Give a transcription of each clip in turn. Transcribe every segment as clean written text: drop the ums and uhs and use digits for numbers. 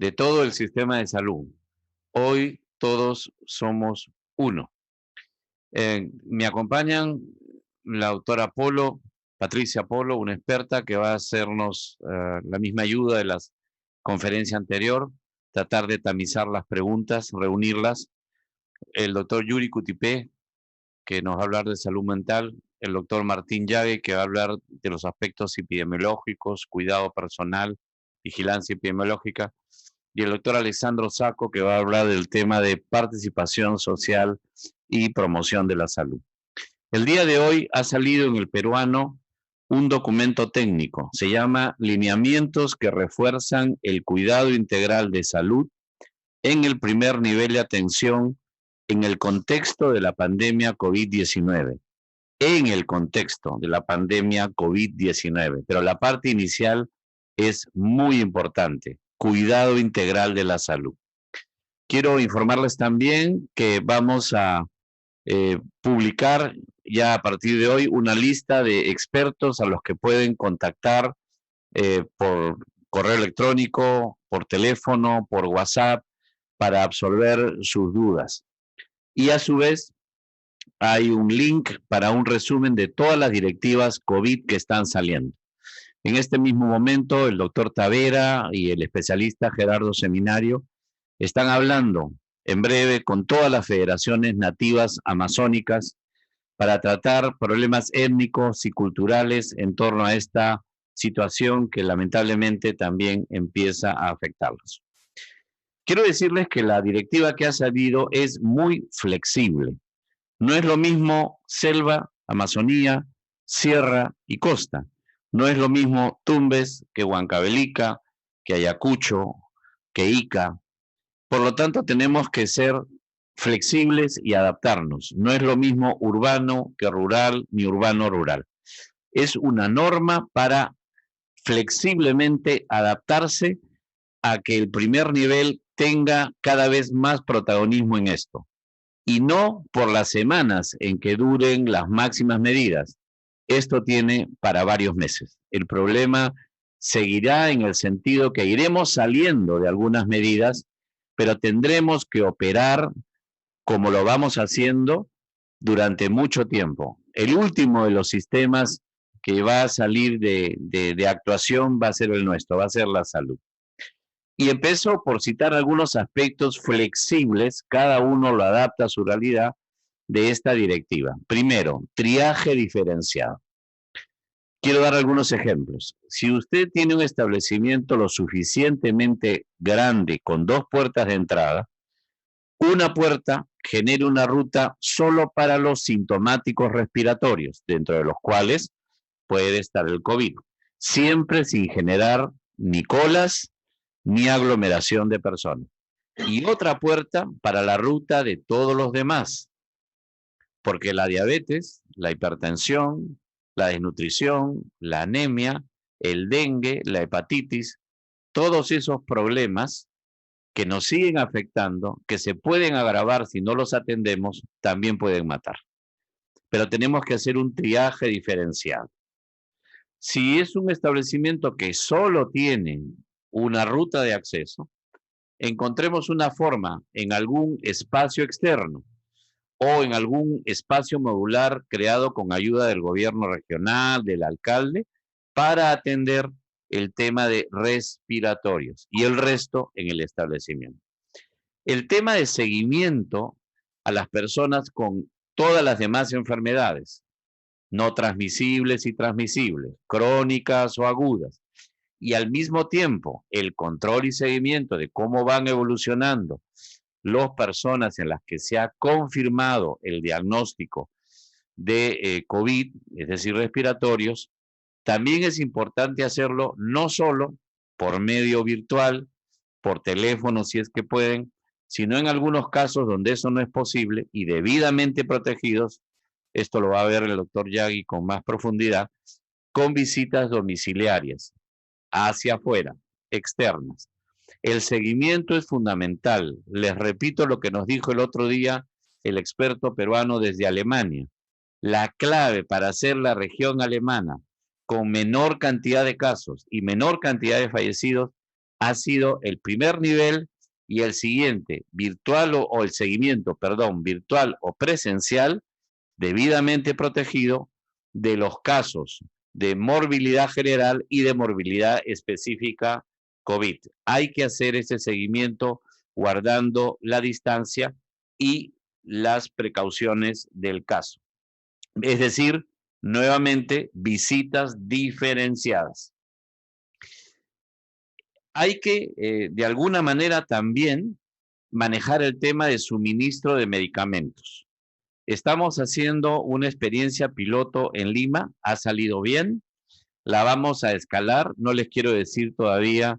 de todo el sistema de salud. Hoy todos somos uno. Me acompañan la doctora Polo, Patricia Polo, una experta que va a hacernos la misma ayuda de la conferencia anterior, tratar de tamizar las preguntas, reunirlas. El doctor Yuri Cutipé, que nos va a hablar de salud mental. El doctor Martín Llague, que va a hablar de los aspectos epidemiológicos, cuidado personal, vigilancia epidemiológica. Y el doctor Alessandro Sacco, que va a hablar del tema de participación social y promoción de la salud. El día de hoy ha salido en El Peruano un documento técnico. Se llama Lineamientos que refuerzan el cuidado integral de salud en el primer nivel de atención en el contexto de la pandemia COVID-19. En el contexto de la pandemia COVID-19. Pero la parte inicial es muy importante. Cuidado integral de la salud. Quiero informarles también que vamos a publicar ya a partir de hoy una lista de expertos a los que pueden contactar por correo electrónico, por teléfono, por WhatsApp, para absolver sus dudas. Y a su vez hay un link para un resumen de todas las directivas COVID que están saliendo. En este mismo momento, el doctor Tavera y el especialista Gerardo Seminario están hablando en breve con todas las federaciones nativas amazónicas para tratar problemas étnicos y culturales en torno a esta situación que lamentablemente también empieza a afectarlos. Quiero decirles que la directiva que ha salido es muy flexible. No es lo mismo selva, Amazonía, sierra y costa. No es lo mismo Tumbes que Huancavelica, que Ayacucho, que Ica. Por lo tanto, tenemos que ser flexibles y adaptarnos. No es lo mismo urbano que rural, ni urbano-rural. Es una norma para flexiblemente adaptarse a que el primer nivel tenga cada vez más protagonismo en esto. Y no por las semanas en que duren las máximas medidas. Esto tiene para varios meses. El problema seguirá en el sentido que iremos saliendo de algunas medidas, pero tendremos que operar como lo vamos haciendo durante mucho tiempo. El último de los sistemas que va a salir de actuación va a ser el nuestro, va a ser la salud. Y empiezo por citar algunos aspectos flexibles, cada uno lo adapta a su realidad, de esta directiva. Primero, triaje diferenciado. Quiero dar algunos ejemplos. Si usted tiene un establecimiento lo suficientemente grande con 2 puertas de entrada, una puerta genera una ruta solo para los sintomáticos respiratorios, dentro de los cuales puede estar el COVID, siempre sin generar ni colas ni aglomeración de personas. Y otra puerta para la ruta de todos los demás, porque la diabetes, la hipertensión, la desnutrición, la anemia, el dengue, la hepatitis, todos esos problemas que nos siguen afectando, que se pueden agravar si no los atendemos, también pueden matar. Pero tenemos que hacer un triaje diferenciado. Si es un establecimiento que solo tiene una ruta de acceso, encontremos una forma en algún espacio externo o en algún espacio modular creado con ayuda del gobierno regional, del alcalde, para atender el tema de respiratorios y el resto en el establecimiento. El tema de seguimiento a las personas con todas las demás enfermedades, no transmisibles y transmisibles, crónicas o agudas, y al mismo tiempo el control y seguimiento de cómo van evolucionando las personas en las que se ha confirmado el diagnóstico de COVID, es decir, respiratorios, también es importante hacerlo no solo por medio virtual, por teléfono si es que pueden, sino en algunos casos donde eso no es posible y debidamente protegidos, esto lo va a ver el doctor Yagui con más profundidad, con visitas domiciliarias, hacia afuera, externas. El seguimiento es fundamental. Les repito lo que nos dijo el otro día el experto peruano desde Alemania. La clave para hacer la región alemana con menor cantidad de casos y menor cantidad de fallecidos ha sido el primer nivel y el siguiente, virtual o el seguimiento, perdón, virtual o presencial, debidamente protegido de los casos de morbilidad general y de morbilidad específica COVID. Hay que hacer ese seguimiento guardando la distancia y las precauciones del caso. Es decir, nuevamente, visitas diferenciadas. Hay que, de alguna manera, también manejar el tema de suministro de medicamentos. Estamos haciendo una experiencia piloto en Lima, ha salido bien, la vamos a escalar, no les quiero decir todavía,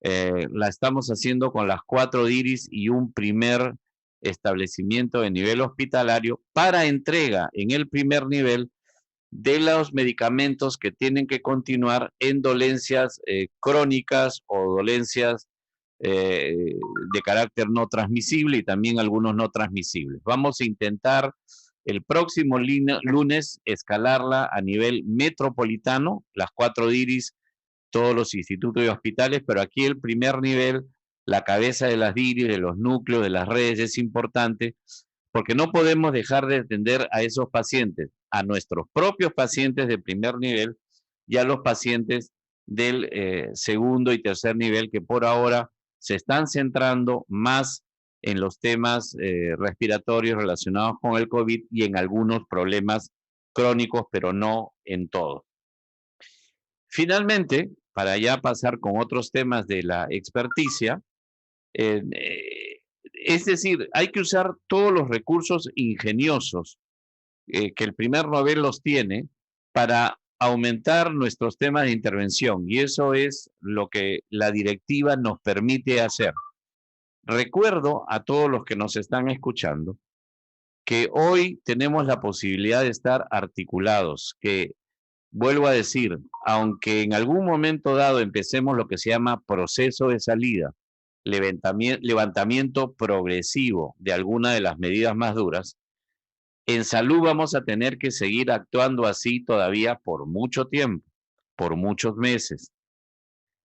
la estamos haciendo con las 4 DIRIS y un primer establecimiento de nivel hospitalario para entrega en el primer nivel de los medicamentos que tienen que continuar en dolencias crónicas o dolencias de carácter no transmisible y también algunos no transmisibles. Vamos a intentar el próximo lunes escalarla a nivel metropolitano, las 4 DIRIS, todos los institutos y hospitales, pero aquí el primer nivel, la cabeza de las DIRIS, de los núcleos, de las redes, es importante, porque no podemos dejar de atender a esos pacientes, a nuestros propios pacientes de primer nivel y a los pacientes del segundo y tercer nivel, que por ahora se están centrando más en los temas respiratorios relacionados con el COVID y en algunos problemas crónicos, pero no en todos. Finalmente, para ya pasar con otros temas de la experticia, es decir, hay que usar todos los recursos ingeniosos que el primer nivel los tiene para aumentar nuestros temas de intervención, y eso es lo que la directiva nos permite hacer. Recuerdo a todos los que nos están escuchando que hoy tenemos la posibilidad de estar articulados, que vuelvo a decir, aunque en algún momento dado empecemos lo que se llama proceso de salida, levantamiento progresivo de alguna de las medidas más duras, en salud vamos a tener que seguir actuando así todavía por mucho tiempo, por muchos meses.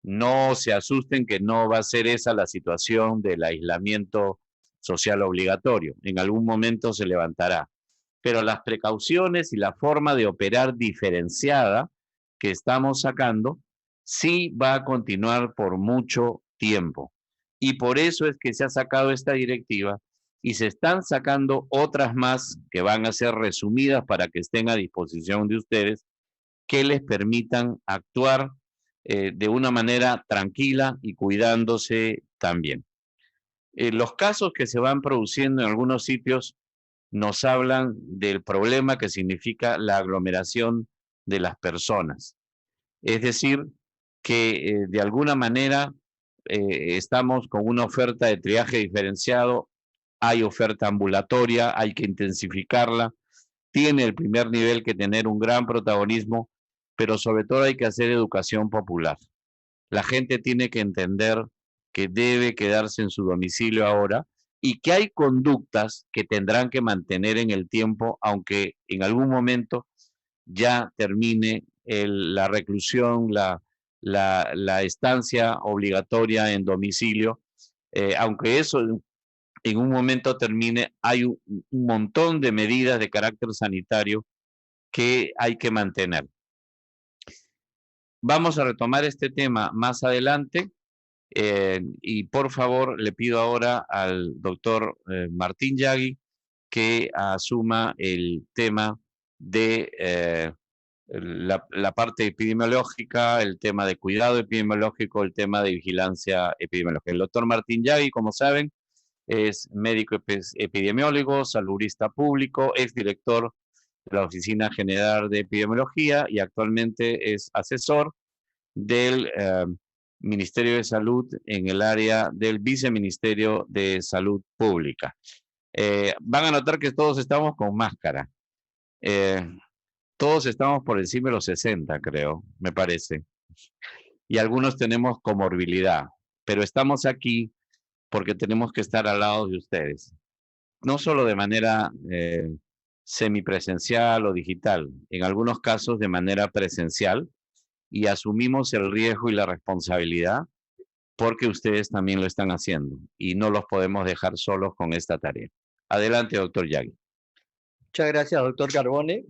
No se asusten que no va a ser esa la situación del aislamiento social obligatorio. En algún momento se levantará. Pero las precauciones y la forma de operar diferenciada que estamos sacando sí va a continuar por mucho tiempo. Y por eso es que se ha sacado esta directiva y se están sacando otras más que van a ser resumidas para que estén a disposición de ustedes, que les permitan actuar de una manera tranquila y cuidándose también. Los casos que se van produciendo en algunos sitios nos hablan del problema que significa la aglomeración de las personas. Es decir, que de alguna manera estamos con una oferta de triaje diferenciado, hay oferta ambulatoria, hay que intensificarla, tiene el primer nivel que tener un gran protagonismo, pero sobre todo hay que hacer educación popular. La gente tiene que entender que debe quedarse en su domicilio ahora y que hay conductas que tendrán que mantener en el tiempo, aunque en algún momento ya termine la reclusión, la estancia obligatoria en domicilio. Aunque eso en un momento termine, hay un montón de medidas de carácter sanitario que hay que mantener. Vamos a retomar este tema más adelante y por favor le pido ahora al doctor Martín Yagui que asuma el tema de la parte epidemiológica, el tema de cuidado epidemiológico, el tema de vigilancia epidemiológica. El doctor Martín Yagui, como saben, es médico epidemiólogo, saludista público, es director de la Oficina General de Epidemiología y actualmente es asesor del Ministerio de Salud en el área del Viceministerio de Salud Pública. Van a notar que todos estamos con máscara. Todos estamos por encima de los 60, creo, me parece. Y algunos tenemos comorbilidad, pero estamos aquí porque tenemos que estar al lado de ustedes. No solo de manera semipresencial o digital, en algunos casos de manera presencial, y asumimos el riesgo y la responsabilidad porque ustedes también lo están haciendo y no los podemos dejar solos con esta tarea. Adelante, doctor Yagui. Muchas gracias, doctor Carbone.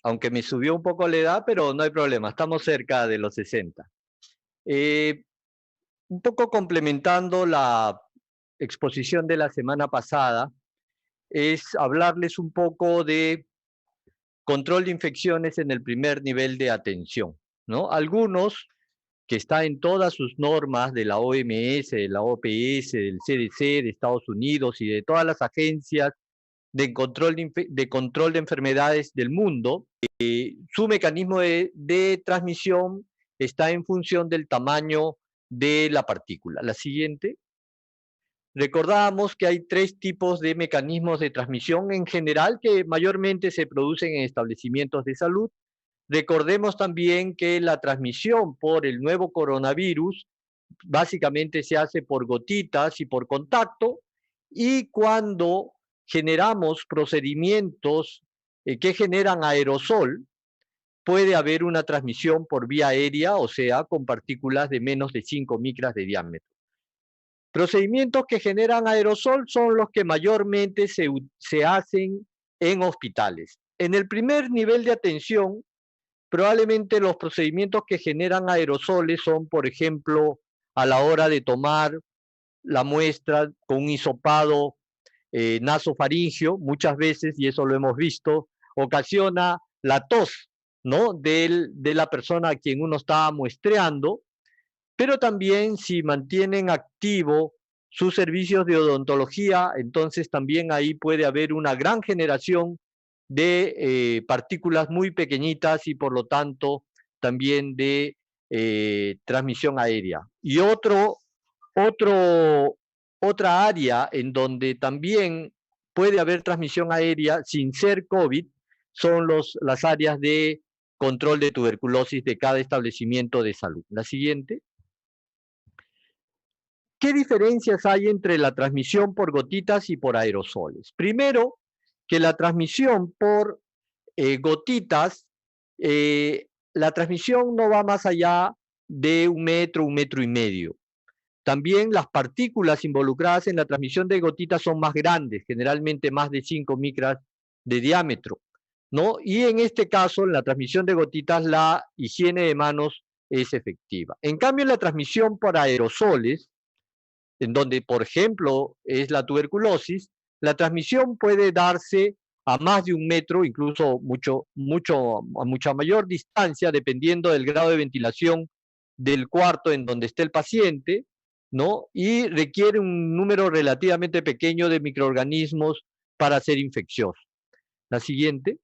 Aunque me subió un poco la edad, pero no hay problema, estamos cerca de los 60. Un poco complementando la exposición de la semana pasada, es hablarles un poco de control de infecciones en el primer nivel de atención, ¿no? Algunos que está en todas sus normas de la OMS, de la OPS, del CDC de Estados Unidos y de todas las agencias de control de enfermedades del mundo, su mecanismo de transmisión está en función del tamaño de la partícula. La siguiente. Recordábamos que hay 3 tipos de mecanismos de transmisión en general que mayormente se producen en establecimientos de salud. Recordemos también que la transmisión por el nuevo coronavirus básicamente se hace por gotitas y por contacto, y cuando generamos procedimientos que generan aerosol, puede haber una transmisión por vía aérea, o sea, con partículas de menos de 5 micras de diámetro. Procedimientos que generan aerosol son los que mayormente se hacen en hospitales. En el primer nivel de atención, probablemente los procedimientos que generan aerosoles son, por ejemplo, a la hora de tomar la muestra con un hisopado nasofaringeo, muchas veces, y eso lo hemos visto, ocasiona la tos, ¿no?, de la persona a quien uno está muestreando, pero también si mantienen activo sus servicios de odontología, entonces también ahí puede haber una gran generación de partículas muy pequeñitas y por lo tanto también de transmisión aérea. Y otra área en donde también puede haber transmisión aérea sin ser COVID son las áreas de control de tuberculosis de cada establecimiento de salud. La siguiente. ¿Qué diferencias hay entre la transmisión por gotitas y por aerosoles? Primero, que la transmisión por gotitas, la transmisión no va más allá de 1 metro, 1,5 metros. También las partículas involucradas en la transmisión de gotitas son más grandes, generalmente más de 5 micras de diámetro, ¿no? Y en este caso, en la transmisión de gotitas, la higiene de manos es efectiva. En cambio, en la transmisión por aerosoles, en donde, por ejemplo, es la tuberculosis, la transmisión puede darse a más de 1 metro, incluso a mucha mayor distancia, dependiendo del grado de ventilación del cuarto en donde esté el paciente, ¿no? Y requiere un número relativamente pequeño de microorganismos para ser infeccioso. La siguiente.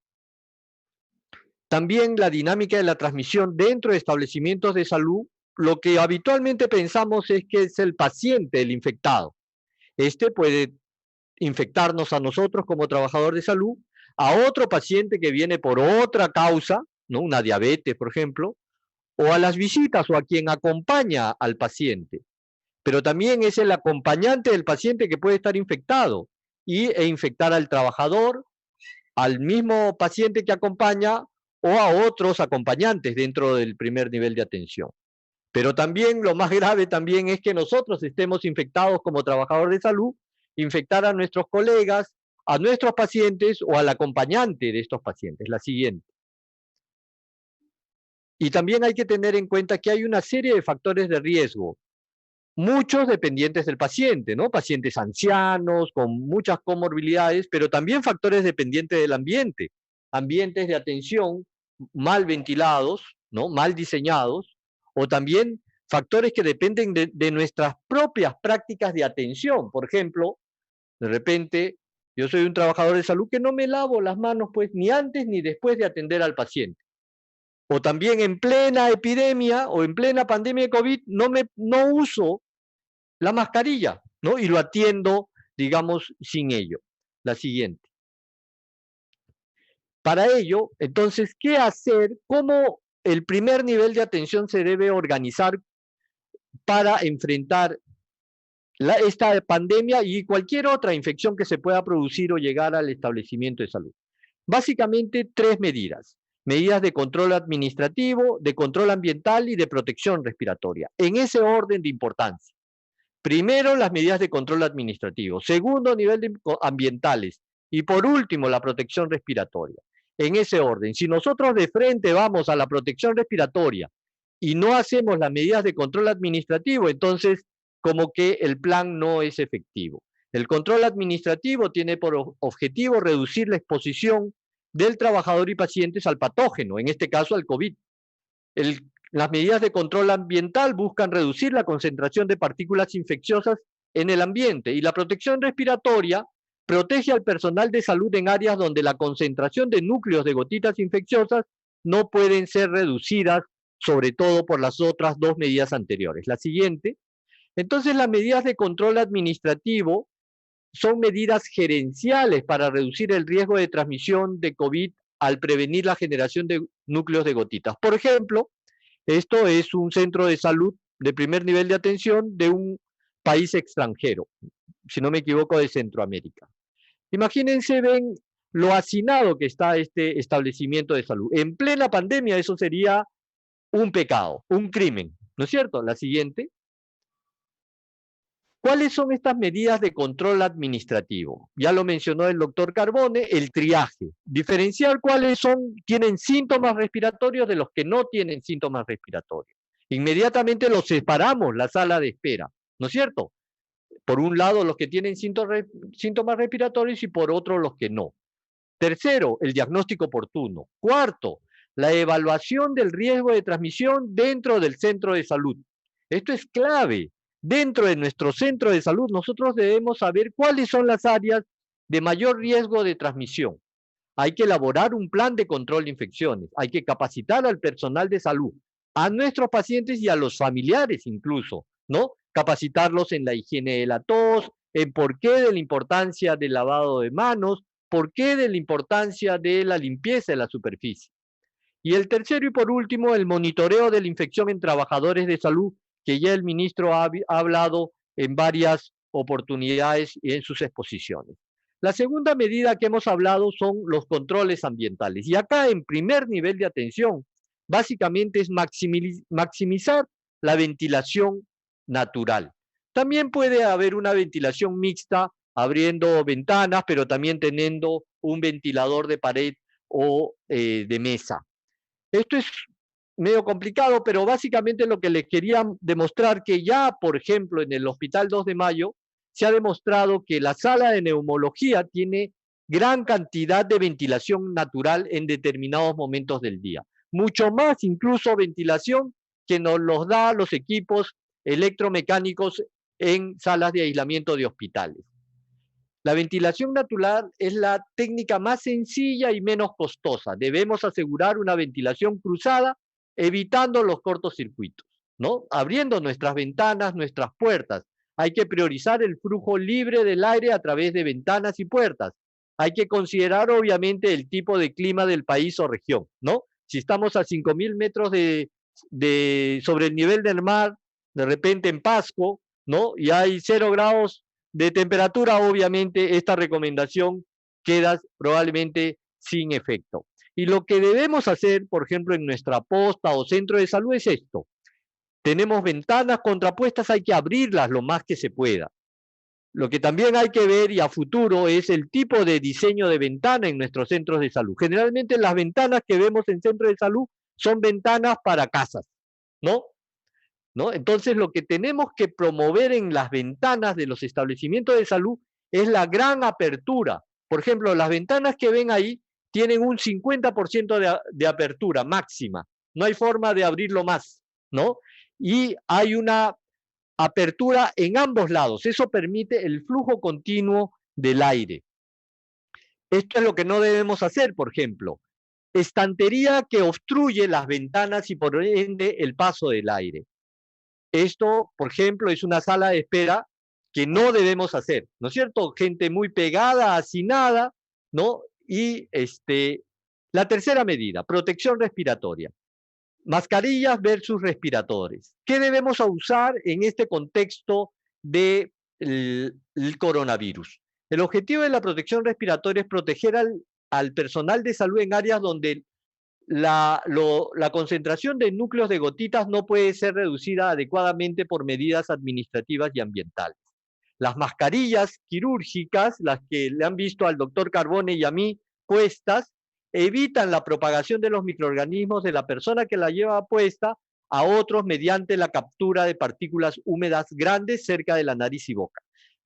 También la dinámica de la transmisión dentro de establecimientos de salud. Lo que habitualmente pensamos es que es el paciente el infectado. Este puede infectarnos a nosotros como trabajador de salud, a otro paciente que viene por otra causa, ¿no?, una diabetes, por ejemplo, o a las visitas o a quien acompaña al paciente. Pero también es el acompañante del paciente que puede estar infectado e infectar al trabajador, al mismo paciente que acompaña o a otros acompañantes dentro del primer nivel de atención. Pero también lo más grave también es que nosotros estemos infectados como trabajadores de salud, infectar a nuestros colegas, a nuestros pacientes o al acompañante de estos pacientes. La siguiente. Y también hay que tener en cuenta que hay una serie de factores de riesgo, muchos dependientes del paciente, ¿no? Pacientes ancianos, con muchas comorbilidades, pero también factores dependientes del ambiente, ambientes de atención mal ventilados, ¿no?, mal diseñados, o también factores que dependen de nuestras propias prácticas de atención. Por ejemplo, de repente, yo soy un trabajador de salud que no me lavo las manos, pues, ni antes ni después de atender al paciente. O también en plena epidemia o en plena pandemia de COVID no uso la mascarilla, ¿no?, y lo atiendo, digamos, sin ello. La siguiente. Para ello, entonces, ¿qué hacer? ¿Cómo el primer nivel de atención se debe organizar para enfrentar esta pandemia y cualquier otra infección que se pueda producir o llegar al establecimiento de salud? Básicamente 3 medidas. medidas de control administrativo, de control ambiental y de protección respiratoria, en ese orden de importancia. Primero, las medidas de control administrativo. Segundo, nivel de ambientales. Y por último, la protección respiratoria. En ese orden. Si nosotros de frente vamos a la protección respiratoria y no hacemos las medidas de control administrativo, entonces como que el plan no es efectivo. El control administrativo tiene por objetivo reducir la exposición del trabajador y pacientes al patógeno, en este caso al COVID. Las medidas de control ambiental buscan reducir la concentración de partículas infecciosas en el ambiente, y la protección respiratoria protege al personal de salud en áreas donde la concentración de núcleos de gotitas infecciosas no pueden ser reducidas, sobre todo por las otras dos medidas anteriores. La siguiente. Entonces, las medidas de control administrativo son medidas gerenciales para reducir el riesgo de transmisión de COVID al prevenir la generación de núcleos de gotitas. Por ejemplo, esto es un centro de salud de primer nivel de atención de un país extranjero, si no me equivoco, de Centroamérica. Imagínense, ven lo hacinado que está este establecimiento de salud. En plena pandemia eso sería un pecado, un crimen, ¿no es cierto? La siguiente. ¿Cuáles son estas medidas de control administrativo? Ya lo mencionó el doctor Carbone, el triaje. Diferenciar cuáles tienen síntomas respiratorios de los que no tienen síntomas respiratorios. Inmediatamente los separamos la sala de espera, ¿no es cierto? Por un lado los que tienen síntomas respiratorios y por otro los que no. Tercero, el diagnóstico oportuno. Cuarto, la evaluación del riesgo de transmisión dentro del centro de salud. Esto es clave. Dentro de nuestro centro de salud, nosotros debemos saber cuáles son las áreas de mayor riesgo de transmisión. Hay que elaborar un plan de control de infecciones. Hay que capacitar al personal de salud, a nuestros pacientes y a los familiares incluso, ¿no? Capacitarlos en la higiene de la tos, en por qué de la importancia del lavado de manos, por qué de la importancia de la limpieza de la superficie. Y el tercero y por último, el monitoreo de la infección en trabajadores de salud, que ya el ministro ha hablado en varias oportunidades y en sus exposiciones. La segunda medida que hemos hablado son los controles ambientales. Y acá en primer nivel de atención, básicamente es maximizar la ventilación natural. También puede haber una ventilación mixta, abriendo ventanas, pero también teniendo un ventilador de pared o de mesa. Esto es medio complicado, pero básicamente lo que les quería demostrar que ya, por ejemplo, en el Hospital 2 de Mayo, se ha demostrado que la sala de neumología tiene gran cantidad de ventilación natural en determinados momentos del día. Mucho más incluso ventilación que nos los da los equipos electromecánicos en salas de aislamiento de hospitales. La ventilación natural es la técnica más sencilla y menos costosa. Debemos asegurar una ventilación cruzada, evitando los cortocircuitos, ¿no? Abriendo nuestras ventanas, nuestras puertas. Hay que priorizar el flujo libre del aire a través de ventanas y puertas. Hay que considerar, obviamente, el tipo de clima del país o región, ¿no? Si estamos a 5.000 metros sobre el nivel del mar, de repente en Pasco, ¿no? Y hay 0 grados de temperatura, obviamente esta recomendación queda probablemente sin efecto. Y lo que debemos hacer, por ejemplo, en nuestra posta o centro de salud es esto. Tenemos ventanas contrapuestas, hay que abrirlas lo más que se pueda. Lo que también hay que ver y a futuro es el tipo de diseño de ventana en nuestros centros de salud. Generalmente las ventanas que vemos en centros de salud son ventanas para casas, ¿no? Entonces, lo que tenemos que promover en las ventanas de los establecimientos de salud es la gran apertura. Por ejemplo, las ventanas que ven ahí tienen un 50% de apertura máxima. No hay forma de abrirlo más, ¿no? Y hay una apertura en ambos lados. Eso permite el flujo continuo del aire. Esto es lo que no debemos hacer, por ejemplo. Estantería que obstruye las ventanas y por ende el paso del aire. Esto, por ejemplo, es una sala de espera que no debemos hacer, ¿no es cierto? Gente muy pegada, hacinada, ¿no? Y la tercera medida, protección respiratoria. Mascarillas versus respiradores. ¿Qué debemos usar en este contexto del coronavirus? El objetivo de la protección respiratoria es proteger al personal de salud en áreas donde la concentración de núcleos de gotitas no puede ser reducida adecuadamente por medidas administrativas y ambientales. Las mascarillas quirúrgicas, las que le han visto al doctor Carbone y a mí puestas, evitan la propagación de los microorganismos de la persona que la lleva puesta a otros mediante la captura de partículas húmedas grandes cerca de la nariz y boca.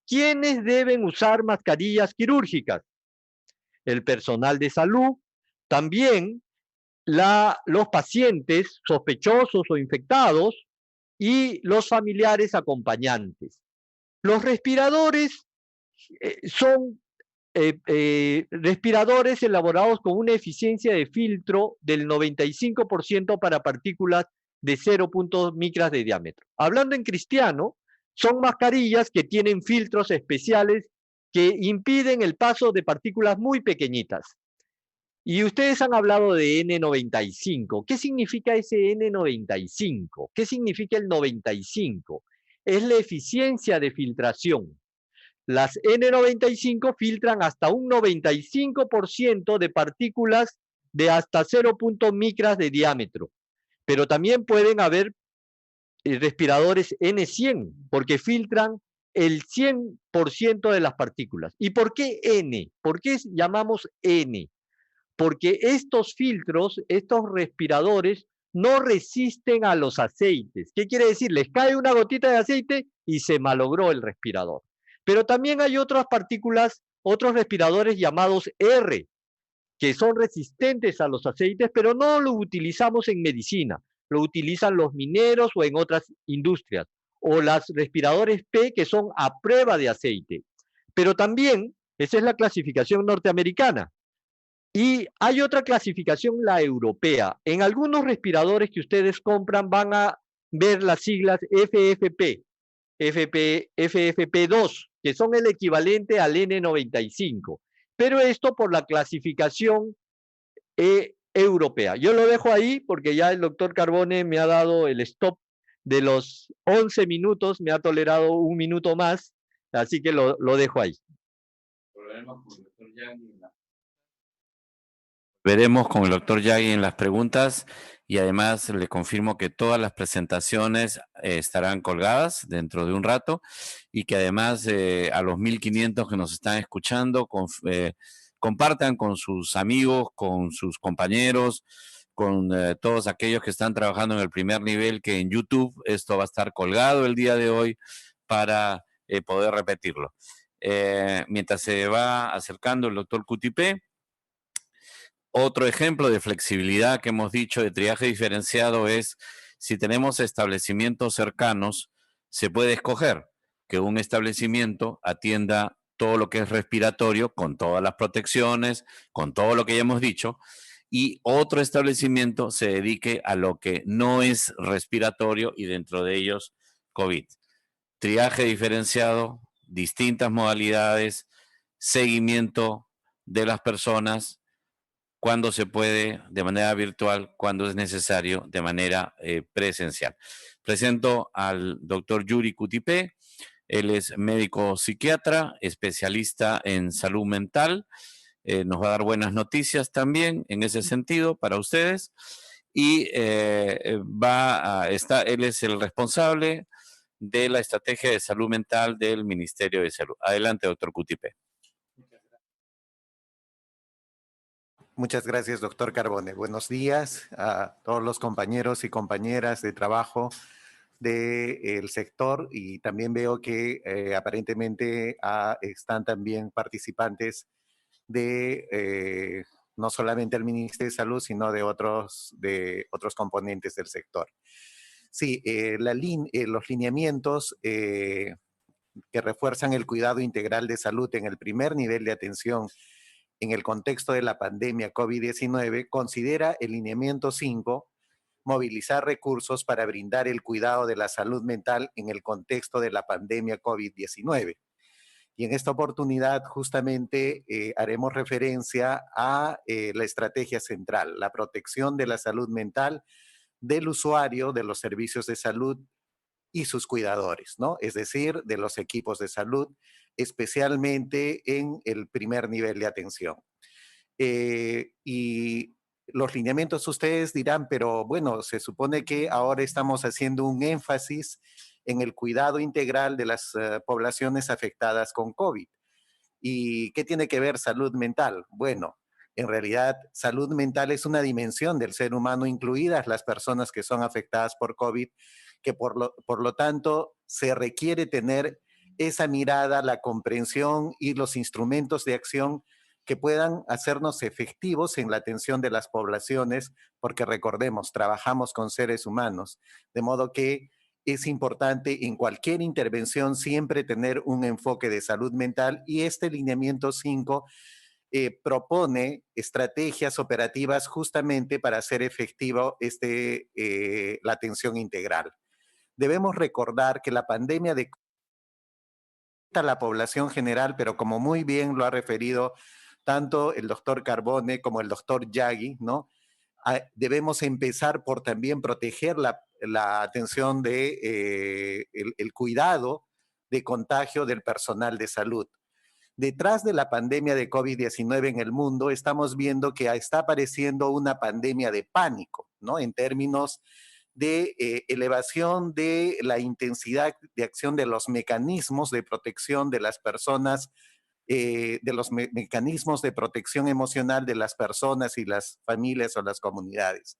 ¿Quiénes deben usar mascarillas quirúrgicas? El personal de salud, también los pacientes sospechosos o infectados y los familiares acompañantes. Los respiradores son respiradores elaborados con una eficiencia de filtro del 95% para partículas de 0 micras de diámetro. Hablando en cristiano, son mascarillas que tienen filtros especiales que impiden el paso de partículas muy pequeñitas. Y ustedes han hablado de N95. ¿Qué significa ese N95? ¿Qué significa el 95? Es la eficiencia de filtración. Las N95 filtran hasta un 95% de partículas de hasta 0 micras de diámetro. Pero también pueden haber respiradores N100, porque filtran el 100% de las partículas. ¿Y por qué N? ¿Por qué llamamos N? Porque estos filtros, estos respiradores, no resisten a los aceites. ¿Qué quiere decir? Les cae una gotita de aceite y se malogró el respirador. Pero también hay otras partículas, otros respiradores llamados R, que son resistentes a los aceites, pero no lo utilizamos en medicina. Lo utilizan los mineros o en otras industrias. O las respiradores P, que son a prueba de aceite. Pero también, esa es la clasificación norteamericana. Y hay otra clasificación, la europea. En algunos respiradores que ustedes compran van a ver las siglas FFP, FFP2, que son el equivalente al N95. Pero esto por la clasificación europea. Yo lo dejo ahí porque ya el doctor Carbone me ha dado el stop de los 11 minutos, me ha tolerado un minuto más, así que lo dejo ahí. Veremos con el doctor Yagui en las preguntas y además le confirmo que todas las presentaciones estarán colgadas dentro de un rato y que además a los 1500 que nos están escuchando compartan con sus amigos, con sus compañeros, con todos aquellos que están trabajando en el primer nivel, que en YouTube esto va a estar colgado el día de hoy para poder repetirlo. Mientras se va acercando el doctor Cutipé, otro ejemplo de flexibilidad que hemos dicho de triaje diferenciado es si tenemos establecimientos cercanos, se puede escoger que un establecimiento atienda todo lo que es respiratorio, con todas las protecciones, con todo lo que ya hemos dicho, y otro establecimiento se dedique a lo que no es respiratorio y dentro de ellos COVID. Triaje diferenciado, distintas modalidades, seguimiento de las personas, cuando se puede de manera virtual, cuando es necesario de manera presencial. Presento al doctor Yuri Cutipé. Él es médico psiquiatra, especialista en salud mental. Nos va a dar buenas noticias también en ese sentido para ustedes. Y él es el responsable de la estrategia de salud mental del Ministerio de Salud. Adelante, doctor Cutipé. Muchas gracias, doctor Carbone. Buenos días a todos los compañeros y compañeras de trabajo del sector, y también veo que aparentemente están también participantes de no solamente el Ministerio de Salud, sino de otros componentes del sector. Sí, los lineamientos que refuerzan el cuidado integral de salud en el primer nivel de atención en el contexto de la pandemia COVID-19, considera el lineamiento 5 movilizar recursos para brindar el cuidado de la salud mental en el contexto de la pandemia COVID-19. Y en esta oportunidad justamente haremos referencia a la estrategia central, la protección de la salud mental del usuario de los servicios de salud y sus cuidadores, ¿no? Es decir, de los equipos de salud, especialmente en el primer nivel de atención. Y los lineamientos ustedes dirán, pero bueno, se supone que ahora estamos haciendo un énfasis en el cuidado integral de las poblaciones afectadas con COVID. ¿Y qué tiene que ver salud mental? Bueno, en realidad salud mental es una dimensión del ser humano, incluidas las personas que son afectadas por COVID, que por lo tanto se requiere tener esa mirada, la comprensión y los instrumentos de acción que puedan hacernos efectivos en la atención de las poblaciones, porque recordemos, trabajamos con seres humanos, de modo que es importante en cualquier intervención siempre tener un enfoque de salud mental, y este lineamiento 5 propone estrategias operativas justamente para hacer efectivo la atención integral. Debemos recordar que la pandemia de la población general, pero como muy bien lo ha referido tanto el doctor Carbone como el doctor Yagui, ¿no? Debemos empezar por también proteger la atención de el cuidado de contagio del personal de salud. Detrás de la pandemia de COVID-19 en el mundo, estamos viendo que está apareciendo una pandemia de pánico, ¿no? En términos de elevación de la intensidad de acción de los mecanismos de protección de las personas, de los mecanismos de protección emocional de las personas y las familias o las comunidades.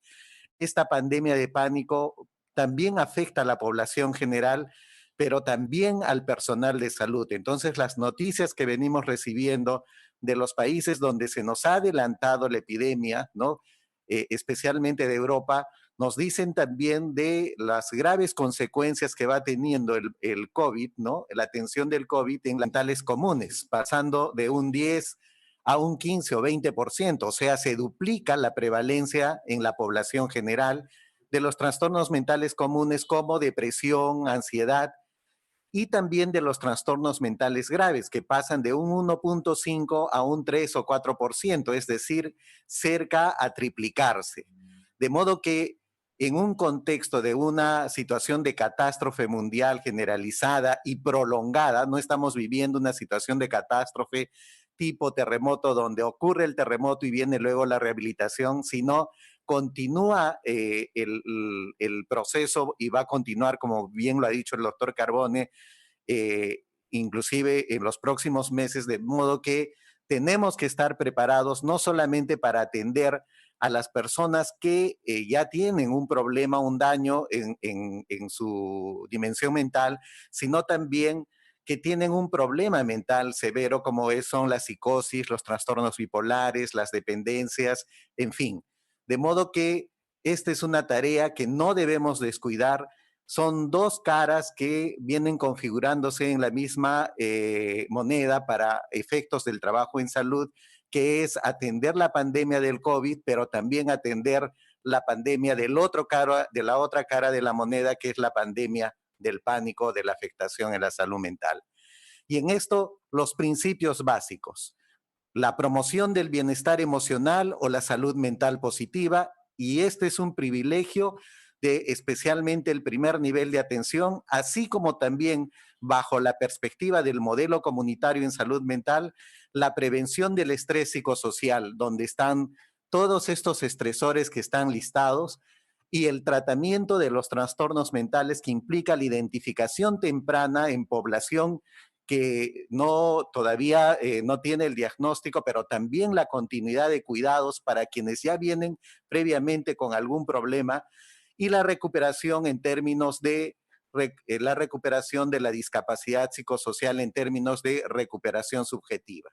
Esta pandemia de pánico también afecta a la población general, pero también al personal de salud. Entonces, las noticias que venimos recibiendo de los países donde se nos ha adelantado la epidemia, ¿no? Especialmente de Europa, nos dicen también de las graves consecuencias que va teniendo el COVID, ¿no? La atención del COVID en mentales comunes, pasando de un 10 a un 15 o 20%, o sea, se duplica la prevalencia en la población general de los trastornos mentales comunes como depresión, ansiedad, y también de los trastornos mentales graves, que pasan de un 1.5 a un 3 o 4%, es decir, cerca a triplicarse. De modo que en un contexto de una situación de catástrofe mundial generalizada y prolongada, no estamos viviendo una situación de catástrofe tipo terremoto donde ocurre el terremoto y viene luego la rehabilitación, sino continúa el proceso y va a continuar, como bien lo ha dicho el doctor Carbone, inclusive en los próximos meses, de modo que tenemos que estar preparados no solamente para atender a las personas que ya tienen un problema, un daño en su dimensión mental, sino también que tienen un problema mental severo como son la psicosis, los trastornos bipolares, las dependencias, en fin. De modo que esta es una tarea que no debemos descuidar. Son dos caras que vienen configurándose en la misma moneda para efectos del trabajo en salud, que es atender la pandemia del COVID, pero también atender la pandemia de la otra cara de la moneda, que es la pandemia del pánico, de la afectación en la salud mental. Y en esto, los principios básicos: la promoción del bienestar emocional o la salud mental positiva, y este es un privilegio de especialmente el primer nivel de atención, así como también bajo la perspectiva del modelo comunitario en salud mental, la prevención del estrés psicosocial, donde están todos estos estresores que están listados, y el tratamiento de los trastornos mentales, que implica la identificación temprana en población que todavía no tiene el diagnóstico, pero también la continuidad de cuidados para quienes ya vienen previamente con algún problema, y la recuperación en términos de la recuperación de la discapacidad psicosocial en términos de recuperación subjetiva.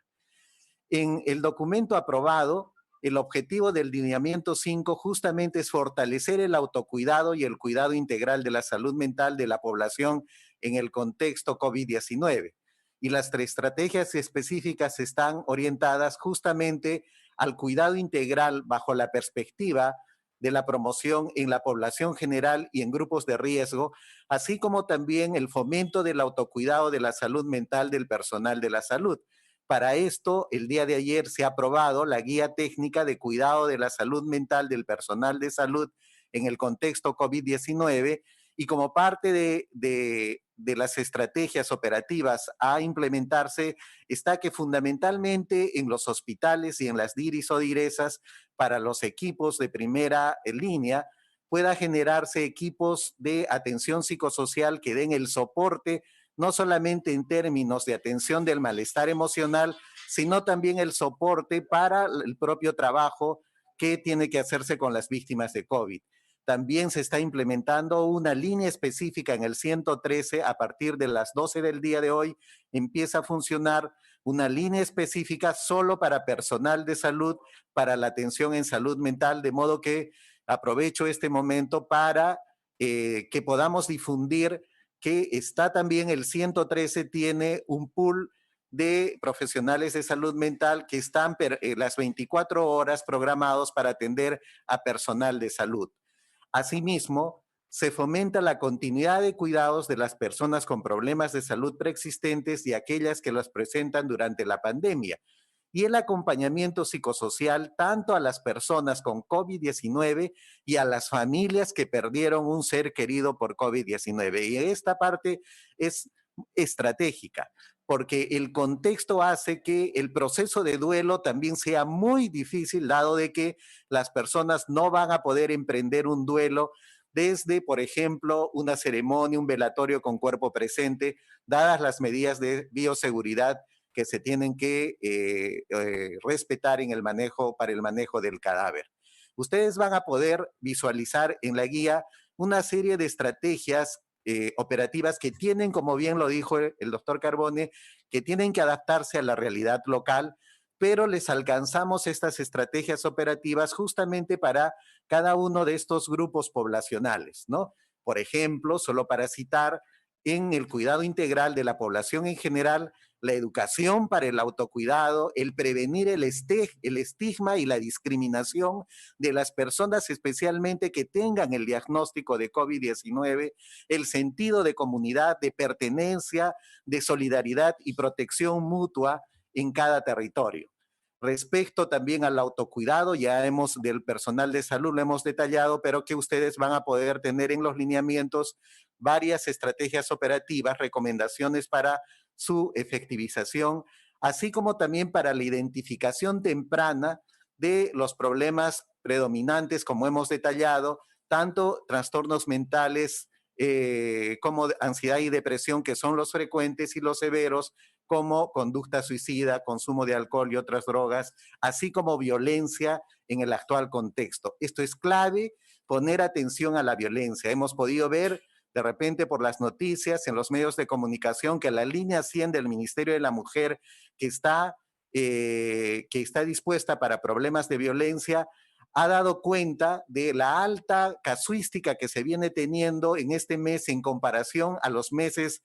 En el documento aprobado, el objetivo del lineamiento 5 justamente es fortalecer el autocuidado y el cuidado integral de la salud mental de la población en el contexto COVID-19. Y las tres estrategias específicas están orientadas justamente al cuidado integral bajo la perspectiva de la promoción en la población general y en grupos de riesgo, así como también el fomento del autocuidado de la salud mental del personal de la salud. Para esto, el día de ayer se ha aprobado la Guía Técnica de Cuidado de la Salud Mental del Personal de Salud en el contexto COVID-19, y como parte de de las estrategias operativas a implementarse está que fundamentalmente en los hospitales y en las DIRIS o DIRESAS para los equipos de primera línea pueda generarse equipos de atención psicosocial que den el soporte no solamente en términos de atención del malestar emocional, sino también el soporte para el propio trabajo que tiene que hacerse con las víctimas de COVID. También se está implementando una línea específica en el 113 a partir de las 12 del día de hoy. Empieza a funcionar una línea específica solo para personal de salud, para la atención en salud mental, de modo que aprovecho este momento para que podamos difundir que está también el 113, tiene un pool de profesionales de salud mental que están las 24 horas programados para atender a personal de salud. Asimismo, se fomenta la continuidad de cuidados de las personas con problemas de salud preexistentes y aquellas que los presentan durante la pandemia, y el acompañamiento psicosocial tanto a las personas con COVID-19 y a las familias que perdieron un ser querido por COVID-19. Y esta parte es estratégica, porque el contexto hace que el proceso de duelo también sea muy difícil, dado de que las personas no van a poder emprender un duelo desde, por ejemplo, una ceremonia, un velatorio con cuerpo presente, dadas las medidas de bioseguridad que se tienen que respetar en el manejo, para el manejo del cadáver. Ustedes van a poder visualizar en la guía una serie de estrategias operativas que tienen, como bien lo dijo el doctor Carbone, que tienen que adaptarse a la realidad local, pero les alcanzamos estas estrategias operativas justamente para cada uno de estos grupos poblacionales, ¿no? Por ejemplo, solo para citar, en el cuidado integral de la población en general, la educación para el autocuidado, el prevenir el estigma y la discriminación de las personas, especialmente que tengan el diagnóstico de COVID-19, el sentido de comunidad, de pertenencia, de solidaridad y protección mutua en cada territorio. Respecto también al autocuidado, ya del personal de salud lo hemos detallado, pero que ustedes van a poder tener en los lineamientos varias estrategias operativas, recomendaciones para su efectivización, así como también para la identificación temprana de los problemas predominantes, como hemos detallado, tanto trastornos mentales como ansiedad y depresión, que son los frecuentes y los severos, como conducta suicida, consumo de alcohol y otras drogas, así como violencia en el actual contexto. Esto es clave, poner atención a la violencia. Hemos podido ver de repente por las noticias, en los medios de comunicación, que la línea 100 del Ministerio de la Mujer, que está dispuesta para problemas de violencia, ha dado cuenta de la alta casuística que se viene teniendo en este mes en comparación a los meses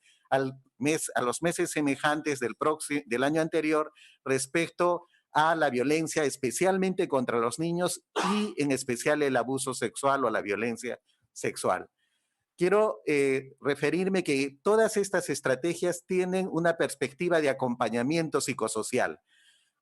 semejantes del año anterior respecto a la violencia, especialmente contra los niños y en especial el abuso sexual o la violencia sexual. Quiero referirme que todas estas estrategias tienen una perspectiva de acompañamiento psicosocial.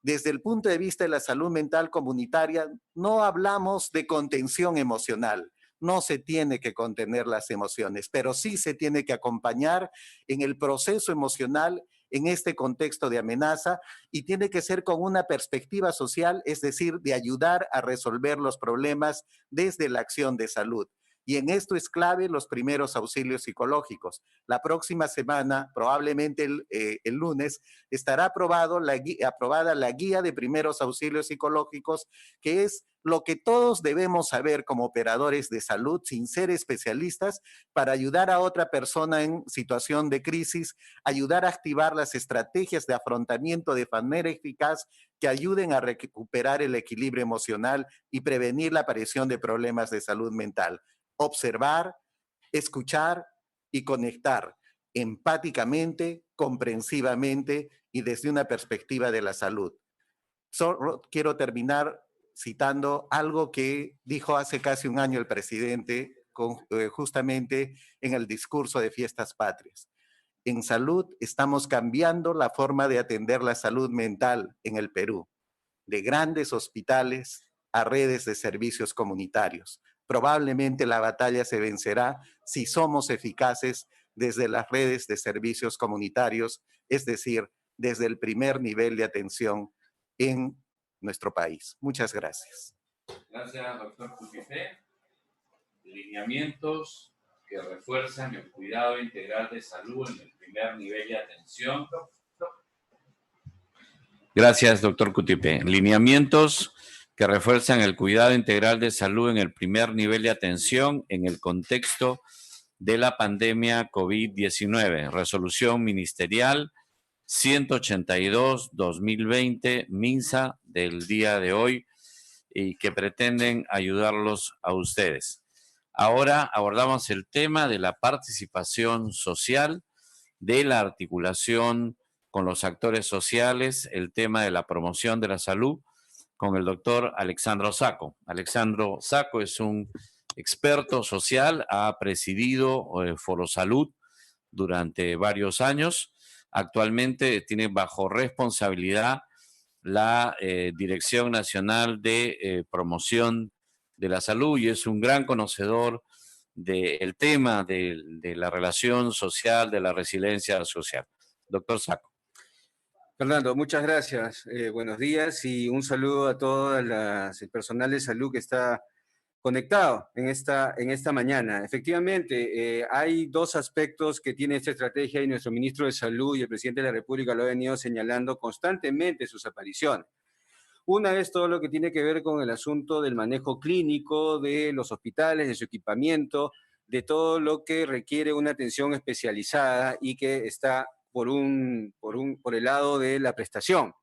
Desde el punto de vista de la salud mental comunitaria, no hablamos de contención emocional. No se tiene que contener las emociones, pero sí se tiene que acompañar en el proceso emocional en este contexto de amenaza, y tiene que ser con una perspectiva social, es decir, de ayudar a resolver los problemas desde la acción de salud. Y en esto es clave los primeros auxilios psicológicos. La próxima semana, probablemente el lunes, estará aprobada la guía de primeros auxilios psicológicos, que es lo que todos debemos saber como operadores de salud, sin ser especialistas, para ayudar a otra persona en situación de crisis, ayudar a activar las estrategias de afrontamiento de manera eficaz que ayuden a recuperar el equilibrio emocional y prevenir la aparición de problemas de salud mental. Observar, escuchar y conectar empáticamente, comprensivamente y desde una perspectiva de la salud. Solo quiero terminar citando algo que dijo hace casi un año el presidente justamente en el discurso de Fiestas Patrias. En salud estamos cambiando la forma de atender la salud mental en el Perú, de grandes hospitales a redes de servicios comunitarios. Probablemente la batalla se vencerá si somos eficaces desde las redes de servicios comunitarios, es decir, desde el primer nivel de atención en nuestro país. Muchas gracias. Gracias, doctor Cutipé. Lineamientos que refuerzan el cuidado integral de salud en el primer nivel de atención. Gracias, doctor Cutipé. Lineamientos que refuerzan el cuidado integral de salud en el primer nivel de atención en el contexto de la pandemia COVID-19. Resolución ministerial 182-2020, MINSA, del día de hoy, y que pretenden ayudarlos a ustedes. Ahora abordamos el tema de la participación social, de la articulación con los actores sociales, el tema de la promoción de la salud, con el doctor Alexandro Sacco. Alexandro Sacco es un experto social, ha presidido Foro Salud durante varios años. Actualmente tiene bajo responsabilidad la Dirección Nacional de Promoción de la Salud y es un gran conocedor del tema de la relación social, de la resiliencia social. Doctor Sacco. Fernando, muchas gracias. Buenos días y un saludo a todo el personal de salud que está conectado en esta mañana. Efectivamente, hay dos aspectos que tiene esta estrategia y nuestro ministro de Salud y el presidente de la República lo ha venido señalando constantemente en sus apariciones. Una es todo lo que tiene que ver con el asunto del manejo clínico de los hospitales, de su equipamiento, de todo lo que requiere una atención especializada y que está por el lado de la prestación.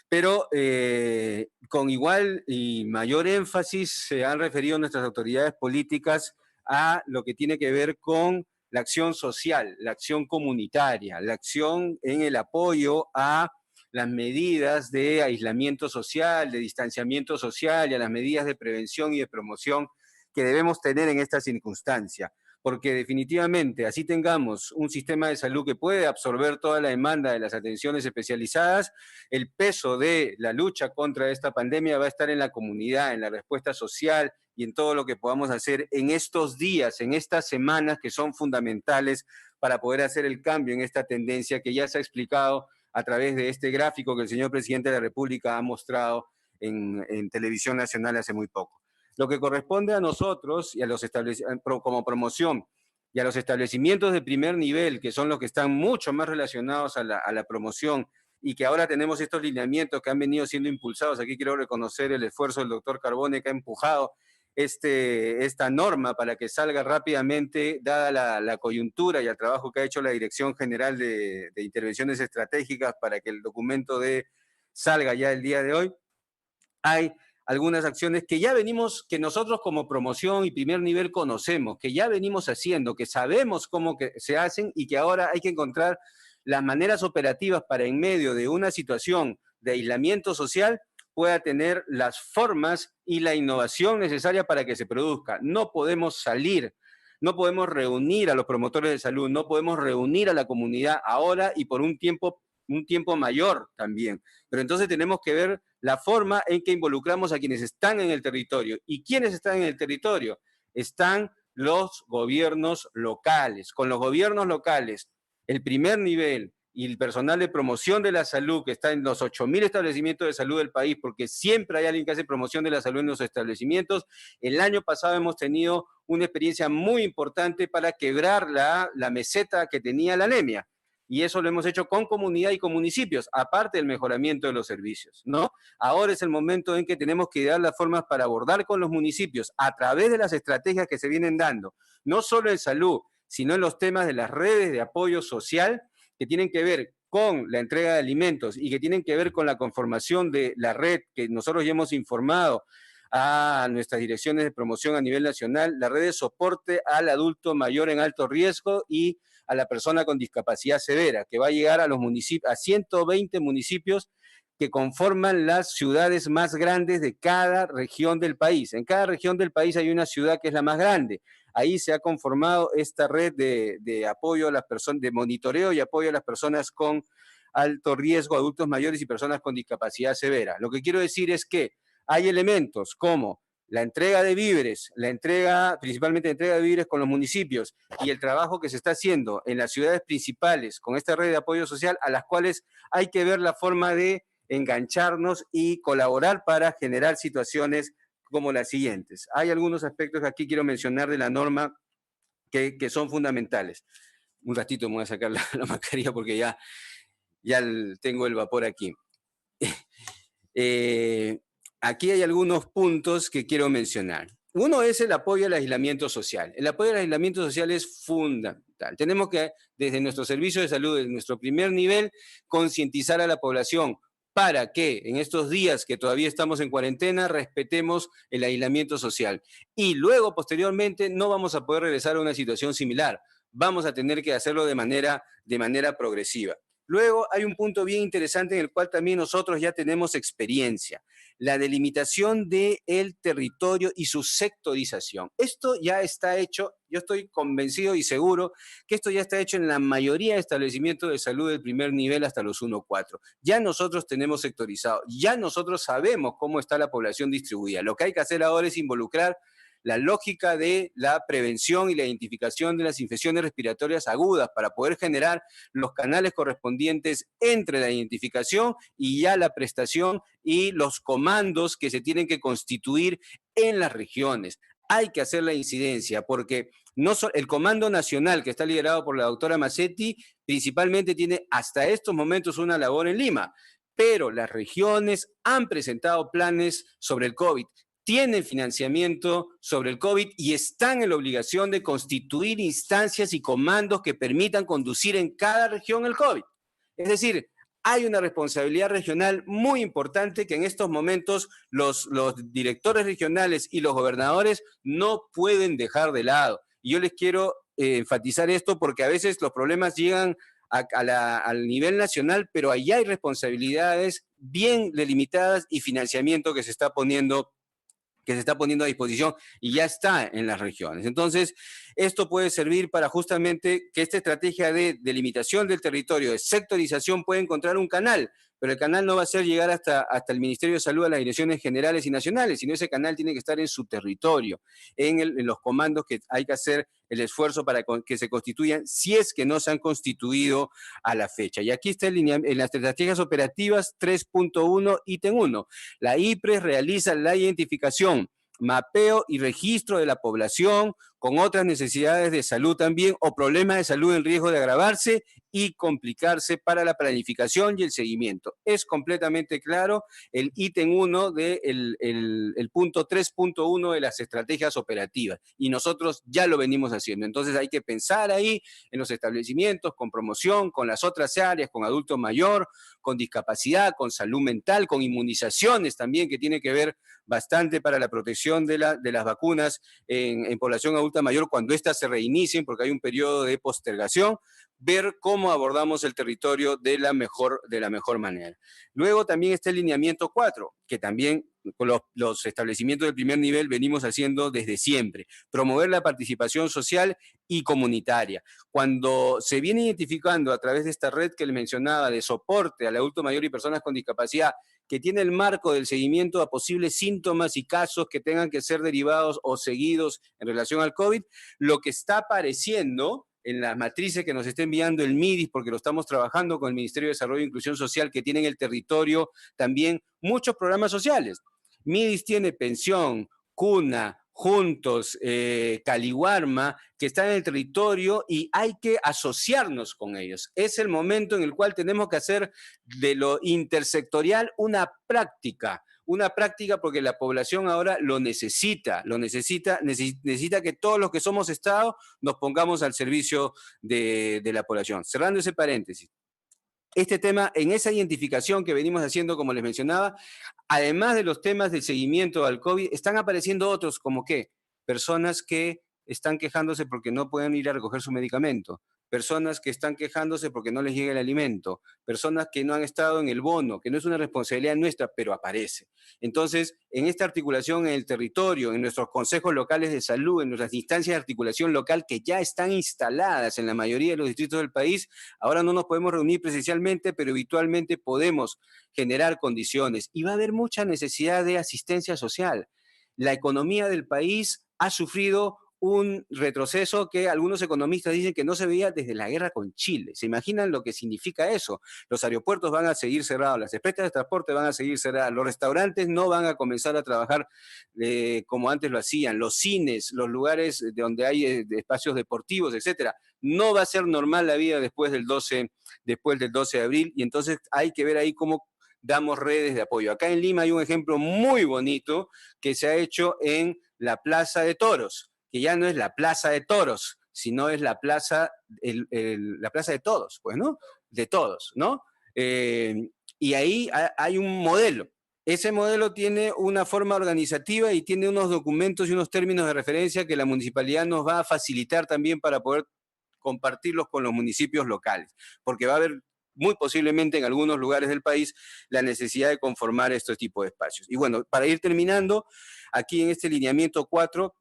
Pero con igual y mayor énfasis se han referido nuestras autoridades políticas a lo que tiene que ver con la acción social, la acción comunitaria, la acción en el apoyo a las medidas de aislamiento social, de distanciamiento social y a las medidas de prevención y de promoción que debemos tener en esta circunstancia. Porque definitivamente así tengamos un sistema de salud que puede absorber toda la demanda de las atenciones especializadas, el peso de la lucha contra esta pandemia va a estar en la comunidad, en la respuesta social y en todo lo que podamos hacer en estos días, en estas semanas que son fundamentales para poder hacer el cambio en esta tendencia que ya se ha explicado a través de este gráfico que el señor presidente de la República ha mostrado en Televisión Nacional hace muy poco. Lo que corresponde a nosotros y a los como promoción y a los establecimientos de primer nivel, que son los que están mucho más relacionados a la promoción y que ahora tenemos estos lineamientos que han venido siendo impulsados. Aquí quiero reconocer el esfuerzo del doctor Carbone que ha empujado esta norma para que salga rápidamente, dada la coyuntura y el trabajo que ha hecho la Dirección General de Intervenciones Estratégicas para que el documento salga ya el día de hoy. Hay algunas acciones que ya venimos, que nosotros como promoción y primer nivel conocemos, que ya venimos haciendo, que sabemos cómo que se hacen y que ahora hay que encontrar las maneras operativas para en medio de una situación de aislamiento social pueda tener las formas y la innovación necesaria para que se produzca. No podemos salir, no podemos reunir a los promotores de salud, no podemos reunir a la comunidad ahora y por un tiempo mayor también. Pero entonces tenemos que ver la forma en que involucramos a quienes están en el territorio. ¿Y quiénes están en el territorio? Están los gobiernos locales. Con los gobiernos locales, el primer nivel y el personal de promoción de la salud, que está en los 8.000 establecimientos de salud del país, porque siempre hay alguien que hace promoción de la salud en los establecimientos. El año pasado hemos tenido una experiencia muy importante para quebrar la meseta que tenía la anemia. Y eso lo hemos hecho con comunidad y con municipios, aparte del mejoramiento de los servicios, ¿no? Ahora es el momento en que tenemos que dar las formas para abordar con los municipios a través de las estrategias que se vienen dando, no solo en salud, sino en los temas de las redes de apoyo social que tienen que ver con la entrega de alimentos y que tienen que ver con la conformación de la red que nosotros ya hemos informado a nuestras direcciones de promoción a nivel nacional, la red de soporte al adulto mayor en alto riesgo y a la persona con discapacidad severa, que va a llegar a los municipios, a 120 municipios que conforman las ciudades más grandes de cada región del país. En cada región del país hay una ciudad que es la más grande. Ahí se ha conformado esta red de apoyo a las personas, de monitoreo y apoyo a las personas con alto riesgo, adultos mayores y personas con discapacidad severa. Lo que quiero decir es que hay elementos como la entrega de víveres, principalmente la entrega de víveres con los municipios y el trabajo que se está haciendo en las ciudades principales con esta red de apoyo social, a las cuales hay que ver la forma de engancharnos y colaborar para generar situaciones como las siguientes. Hay algunos aspectos que aquí quiero mencionar de la norma que son fundamentales. Un ratito me voy a sacar la mascarilla porque ya tengo el vapor aquí. Aquí hay algunos puntos que quiero mencionar. Uno es el apoyo al aislamiento social. El apoyo al aislamiento social es fundamental. Tenemos que, desde nuestro servicio de salud, desde nuestro primer nivel, concientizar a la población para que en estos días que todavía estamos en cuarentena respetemos el aislamiento social. Y luego, posteriormente, no vamos a poder regresar a una situación similar. Vamos a tener que hacerlo de manera progresiva. Luego hay un punto bien interesante en el cual también nosotros ya tenemos experiencia, la delimitación del territorio y su sectorización. Esto ya está hecho, yo estoy convencido y seguro que esto ya está hecho en la mayoría de establecimientos de salud del primer nivel hasta los 1-4. Ya nosotros tenemos sectorizado, ya nosotros sabemos cómo está la población distribuida. Lo que hay que hacer ahora es involucrar la lógica de la prevención y la identificación de las infecciones respiratorias agudas para poder generar los canales correspondientes entre la identificación y ya la prestación y los comandos que se tienen que constituir en las regiones. Hay que hacer la incidencia porque el Comando Nacional que está liderado por la doctora Mazzetti principalmente tiene hasta estos momentos una labor en Lima, pero las regiones han presentado planes sobre el COVID, tienen financiamiento sobre el COVID y están en la obligación de constituir instancias y comandos que permitan conducir en cada región el COVID. Es decir, hay una responsabilidad regional muy importante que en estos momentos los directores regionales y los gobernadores no pueden dejar de lado. Y yo les quiero enfatizar esto porque a veces los problemas llegan al nivel nacional, pero allá hay responsabilidades bien delimitadas y financiamiento que se está poniendo a disposición y ya está en las regiones. Entonces, esto puede servir para justamente que esta estrategia de delimitación del territorio, de sectorización, pueda encontrar un canal, pero el canal no va a ser llegar hasta el Ministerio de Salud, a las direcciones generales y nacionales, sino ese canal tiene que estar en su territorio, en los comandos que hay que hacer el esfuerzo para que se constituyan, si es que no se han constituido a la fecha. Y aquí está en las estrategias operativas 3.1, ítem 1. La IPRES realiza la identificación, mapeo y registro de la población con otras necesidades de salud también o problemas de salud en riesgo de agravarse y complicarse para la planificación y el seguimiento. Es completamente claro el ítem 1 del punto 3.1 de las estrategias operativas y nosotros ya lo venimos haciendo. Entonces hay que pensar ahí en los establecimientos con promoción, con las otras áreas, con adulto mayor, con discapacidad, con salud mental, con inmunizaciones también que tiene que ver bastante para la protección de las vacunas en población adulta mayor cuando éstas se reinicien, porque hay un periodo de postergación, ver cómo abordamos el territorio de la mejor manera. Luego también está el lineamiento 4, que también con los establecimientos del primer nivel venimos haciendo desde siempre, promover la participación social y comunitaria. Cuando se viene identificando a través de esta red que les mencionaba de soporte al adulto mayor y personas con discapacidad, que tiene el marco del seguimiento a posibles síntomas y casos que tengan que ser derivados o seguidos en relación al COVID, lo que está apareciendo en las matrices que nos está enviando el MIDIS, porque lo estamos trabajando con el Ministerio de Desarrollo e Inclusión Social, que tiene en el territorio también muchos programas sociales. MIDIS tiene pensión, cuna, juntos, Caliwarma, que están en el territorio y hay que asociarnos con ellos. Es el momento en el cual tenemos que hacer de lo intersectorial una práctica porque la población ahora lo necesita que todos los que somos Estado nos pongamos al servicio de la población. Cerrando ese paréntesis. Este tema, en esa identificación que venimos haciendo, como les mencionaba, además de los temas del seguimiento al COVID, están apareciendo otros como que personas que están quejándose porque no pueden ir a recoger su medicamento, personas que están quejándose porque no les llega el alimento, personas que no han estado en el bono, que no es una responsabilidad nuestra, pero aparece. Entonces, en esta articulación en el territorio, en nuestros consejos locales de salud, en nuestras instancias de articulación local que ya están instaladas en la mayoría de los distritos del país, ahora no nos podemos reunir presencialmente, pero virtualmente podemos generar condiciones y va a haber mucha necesidad de asistencia social. la economía del país ha sufrido un retroceso que algunos economistas dicen que no se veía desde la guerra con Chile. ¿Se imaginan lo que significa eso? Los aeropuertos van a seguir cerrados, las empresas de transporte van a seguir cerradas, los restaurantes no van a comenzar a trabajar como antes lo hacían, los cines, los lugares donde hay espacios deportivos, etcétera. No va a ser normal la vida después del 12 de abril, y entonces hay que ver ahí cómo damos redes de apoyo. Acá en Lima hay un ejemplo muy bonito que se ha hecho en la Plaza de Toros, que ya no es la Plaza de Toros, sino es la Plaza, la Plaza de Todos, pues, ¿no? De todos, ¿no? Y ahí hay un modelo. Ese modelo tiene una forma organizativa y tiene unos documentos y unos términos de referencia que la municipalidad nos va a facilitar también para poder compartirlos con los municipios locales, porque va a haber muy posiblemente en algunos lugares del país la necesidad de conformar estos tipos de espacios. Y bueno, para ir terminando, aquí en este lineamiento 4,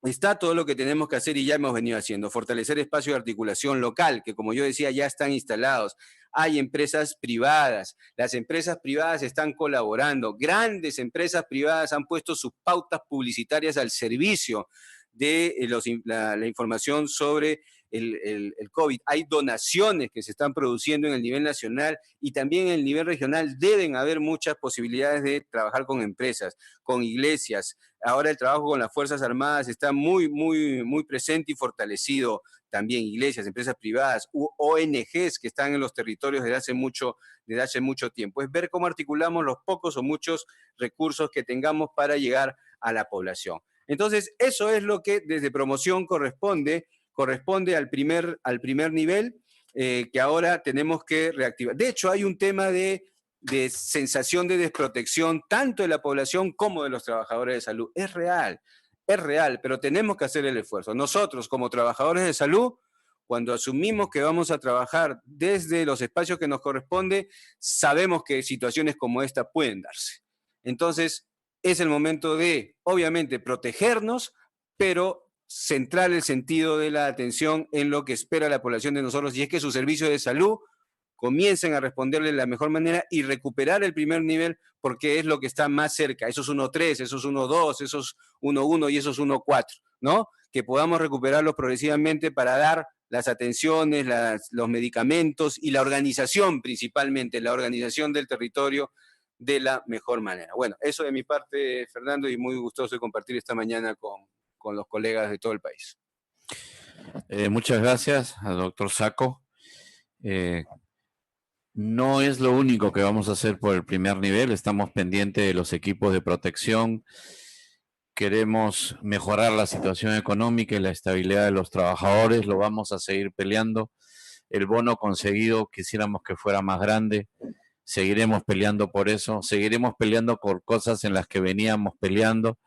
está todo lo que tenemos que hacer y ya hemos venido haciendo. Fortalecer espacios de articulación local, que como yo decía, ya están instalados. Hay empresas privadas. Las empresas privadas están colaborando. Grandes empresas privadas han puesto sus pautas publicitarias al servicio de la información sobre el COVID. Hay donaciones que se están produciendo en el nivel nacional y también en el nivel regional. Deben haber muchas posibilidades de trabajar con empresas, con iglesias. Ahora el trabajo con las Fuerzas Armadas está muy presente y fortalecido. También iglesias, empresas privadas, ONGs que están en los territorios desde hace mucho tiempo. Es ver cómo articulamos los pocos o muchos recursos que tengamos para llegar a la población. Entonces, eso es lo que desde promoción corresponde al primer nivel, que ahora tenemos que reactivar. De hecho, hay un tema de sensación de desprotección tanto de la población como de los trabajadores de salud. Es real, pero tenemos que hacer el esfuerzo. Nosotros, como trabajadores de salud, cuando asumimos que vamos a trabajar desde los espacios que nos corresponde, sabemos que situaciones como esta pueden darse. Entonces, es el momento de, obviamente, protegernos, pero centrar el sentido de la atención en lo que espera la población de nosotros, y es que sus servicios de salud comiencen a responderle de la mejor manera y recuperar el primer nivel, porque es lo que está más cerca. Eso es 1.3, eso es 1.2, eso es 1.1 y eso es 1.4, ¿no? Que podamos recuperarlos progresivamente para dar las atenciones, los medicamentos y la organización, principalmente, la organización del territorio de la mejor manera. Bueno, eso de mi parte, Fernando, y muy gustoso de compartir esta mañana con los colegas de todo el país. Muchas gracias al doctor Sacco. No es lo único que vamos a hacer por el primer nivel, estamos pendientes de los equipos de protección, queremos mejorar la situación económica y la estabilidad de los trabajadores, lo vamos a seguir peleando. El bono conseguido quisiéramos que fuera más grande, seguiremos peleando por eso, seguiremos peleando por cosas en las que veníamos peleando.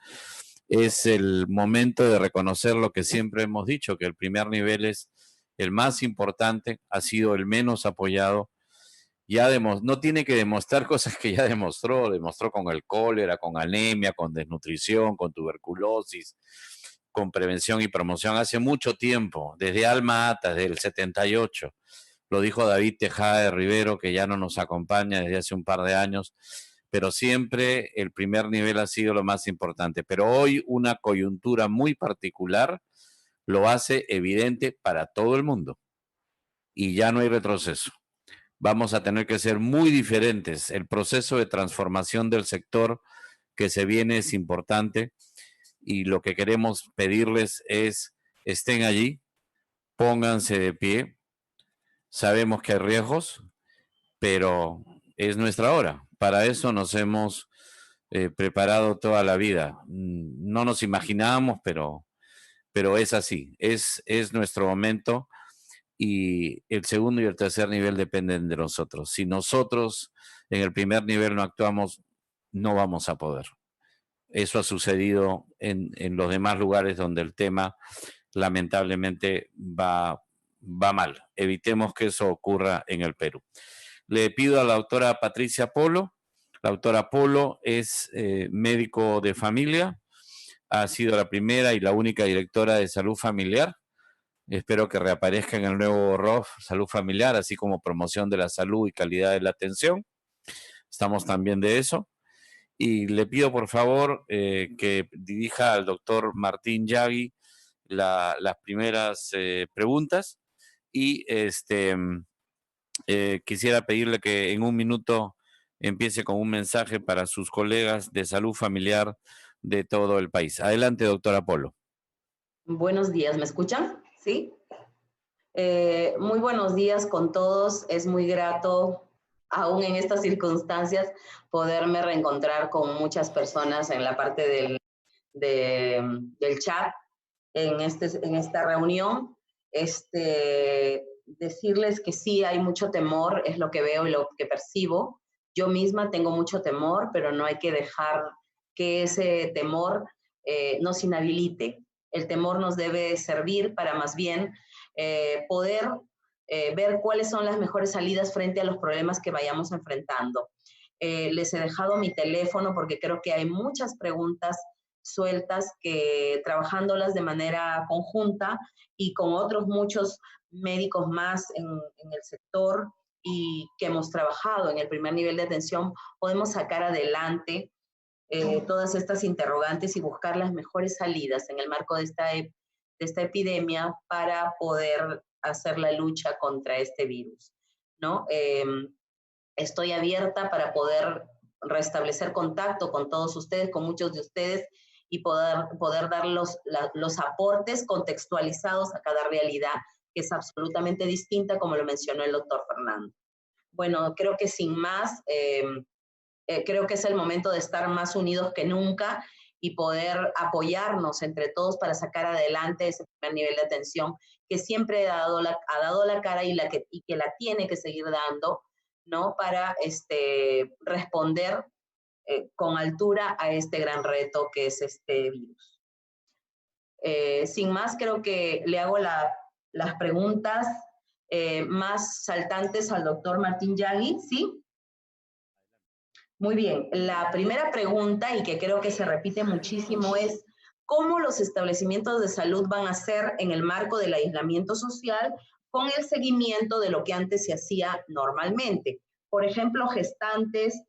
Es el momento de reconocer lo que siempre hemos dicho, que el primer nivel es el más importante, ha sido el menos apoyado. No tiene que demostrar cosas que ya demostró con el cólera, con anemia, con desnutrición, con tuberculosis, con prevención y promoción hace mucho tiempo, desde Alma Ata, desde el 78. Lo dijo David Tejada de Rivero, que ya no nos acompaña desde hace un par de años, pero siempre el primer nivel ha sido lo más importante. Pero hoy una coyuntura muy particular lo hace evidente para todo el mundo y ya no hay retroceso. Vamos a tener que ser muy diferentes. El proceso de transformación del sector que se viene es importante y lo que queremos pedirles es estén allí, pónganse de pie. Sabemos que hay riesgos, pero es nuestra hora. Para eso nos hemos preparado toda la vida. No nos imaginábamos, pero es así. Es nuestro momento. Y el segundo y el tercer nivel dependen de nosotros. Si nosotros en el primer nivel no actuamos, no vamos a poder. Eso ha sucedido en los demás lugares donde el tema lamentablemente va mal. Evitemos que eso ocurra en el Perú. Le pido a la doctora Patricia Polo. La doctora Polo es médico de familia, ha sido la primera y la única directora de salud familiar. Espero que reaparezca en el nuevo ROF Salud Familiar, así como promoción de la salud y calidad de la atención. Estamos también de eso. y le pido por favor que dirija al doctor Martín Yagui las primeras preguntas y quisiera pedirle que en un minuto empiece con un mensaje para sus colegas de salud familiar de todo el país. Adelante, doctora Polo. Buenos días, ¿me escuchan? ¿Sí? Muy buenos días con todos. Es muy grato, aún en estas circunstancias, poderme reencontrar con muchas personas en la parte del chat, en esta reunión. Decirles que sí, hay mucho temor, es lo que veo y lo que percibo. Yo misma tengo mucho temor, pero no hay que dejar que ese temor nos inhabilite. El temor nos debe servir para más bien poder ver cuáles son las mejores salidas frente a los problemas que vayamos enfrentando. Les he dejado mi teléfono porque creo que hay muchas preguntas sueltas que trabajándolas de manera conjunta y con otros muchos médicos más en el sector y que hemos trabajado en el primer nivel de atención, podemos sacar adelante todas estas interrogantes y buscar las mejores salidas en el marco de esta epidemia para poder hacer la lucha contra este virus, ¿no? Estoy abierta para poder restablecer contacto con todos ustedes, con muchos de ustedes, y poder dar los aportes contextualizados a cada realidad, que es absolutamente distinta, como lo mencionó el doctor Fernando. Bueno, creo que sin más, creo que es el momento de estar más unidos que nunca y poder apoyarnos entre todos para sacar adelante ese primer nivel de atención que siempre ha dado la cara y que la tiene que seguir dando, ¿no? Para responder con altura a este gran reto que es este virus. Sin más, creo que le hago las preguntas más saltantes al doctor Martín Yagui, ¿sí? Muy bien, la primera pregunta, y que creo que se repite muchísimo, es ¿cómo los establecimientos de salud van a hacer en el marco del aislamiento social con el seguimiento de lo que antes se hacía normalmente? Por ejemplo, gestantes,